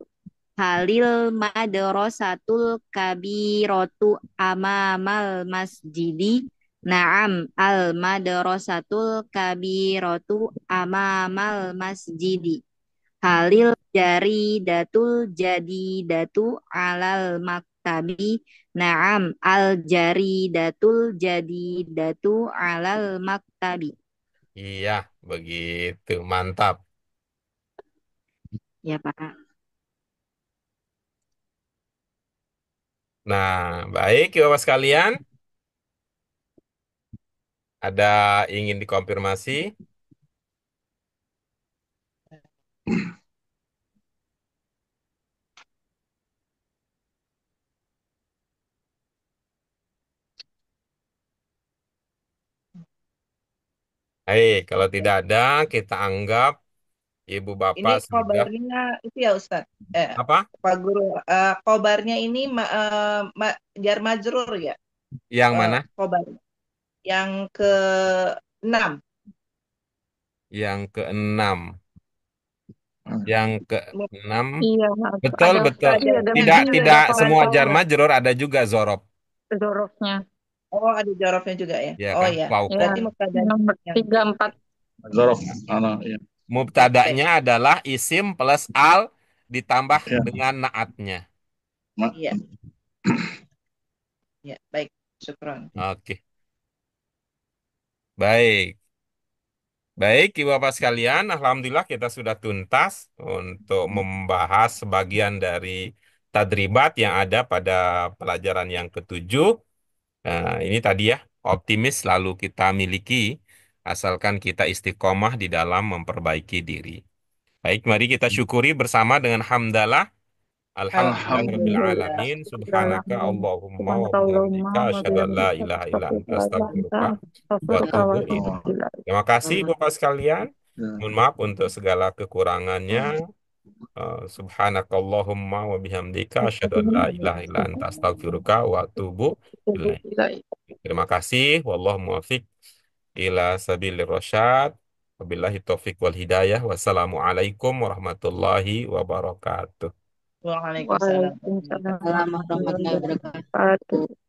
Halil madrasatul kabiratu amamal masjidi. Naam, al madrasatul kabiratu amamal masjidi. Halil jaridatul jadidatu alal maktabi. Naam, al jaridatul jadidatu alal maktabi.
Iya, begitu. Mantap.
Ya, Pak.
Nah, baik, Bapak sekalian. Ada ingin dikonfirmasi? Baik, kalau tidak ada, kita anggap Ibu
Ini
Bapak sudah
khobarnya itu ya Ustaz.
apa?
Pak Guru, khobarnya ini jar majrur ya,
Yang mana?
khobar. Yang ke-6.
Yang keenam. Yang keenam,
Iya,
betul
ada
betul.
tadi ada
Tidak
fi,
tidak
ada
semua
fa'al,
jar majrur, ada juga zorob,
zorofnya.
Oh, ada jorofnya juga ya.
ya
Oh
kan?
ya.
Fauqa.
Ya,
Berarti mubtada'nya
nomor
yang
3, 4.
Zorof.
Ya.
Ya.
baik, baik.
Mubtada'nya adalah isim plus al ditambah
Ya.
dengan naatnya.
Iya, ya, baik. Syukron.
Oke, baik. Baik, Ibu Bapak sekalian, Alhamdulillah kita sudah tuntas untuk membahas sebagian dari tadribat yang ada pada pelajaran yang ketujuh. Nah, ini tadi ya, optimis selalu kita miliki, asalkan kita istiqomah di dalam memperbaiki diri. Baik, mari kita syukuri bersama dengan hamdalah. Alhamdulillahirabbil
Alhamdulillah.
alamin. Subhanaka Allahumma wa bihamdika
Subhanakallahumma wa
asyhadu an la
bihamdika
ilaha illa anta
astaghfiruka
astaghfiruka wa
wa
atubu
atubu
ilaik.
ilaik.
Terima kasih Bapak sekalian.
Ya.
Mohon maaf untuk segala kekurangannya. Subhanakallahumma wa bihamdika asyhadu an la ilaha illa anta astaghfiruka wa atubu ilaik. Terima kasih. Wallahu muwaffiq ila sabilir rasyad. Wabillahi taufiq wal hidayah. Wassalamualaikum warahmatullahi wabarakatuh.
Waalaikumsalam.
Waalaikumsalam
Warahmatullahi
warahmatullahi
wabarakatuh.
wabarakatuh.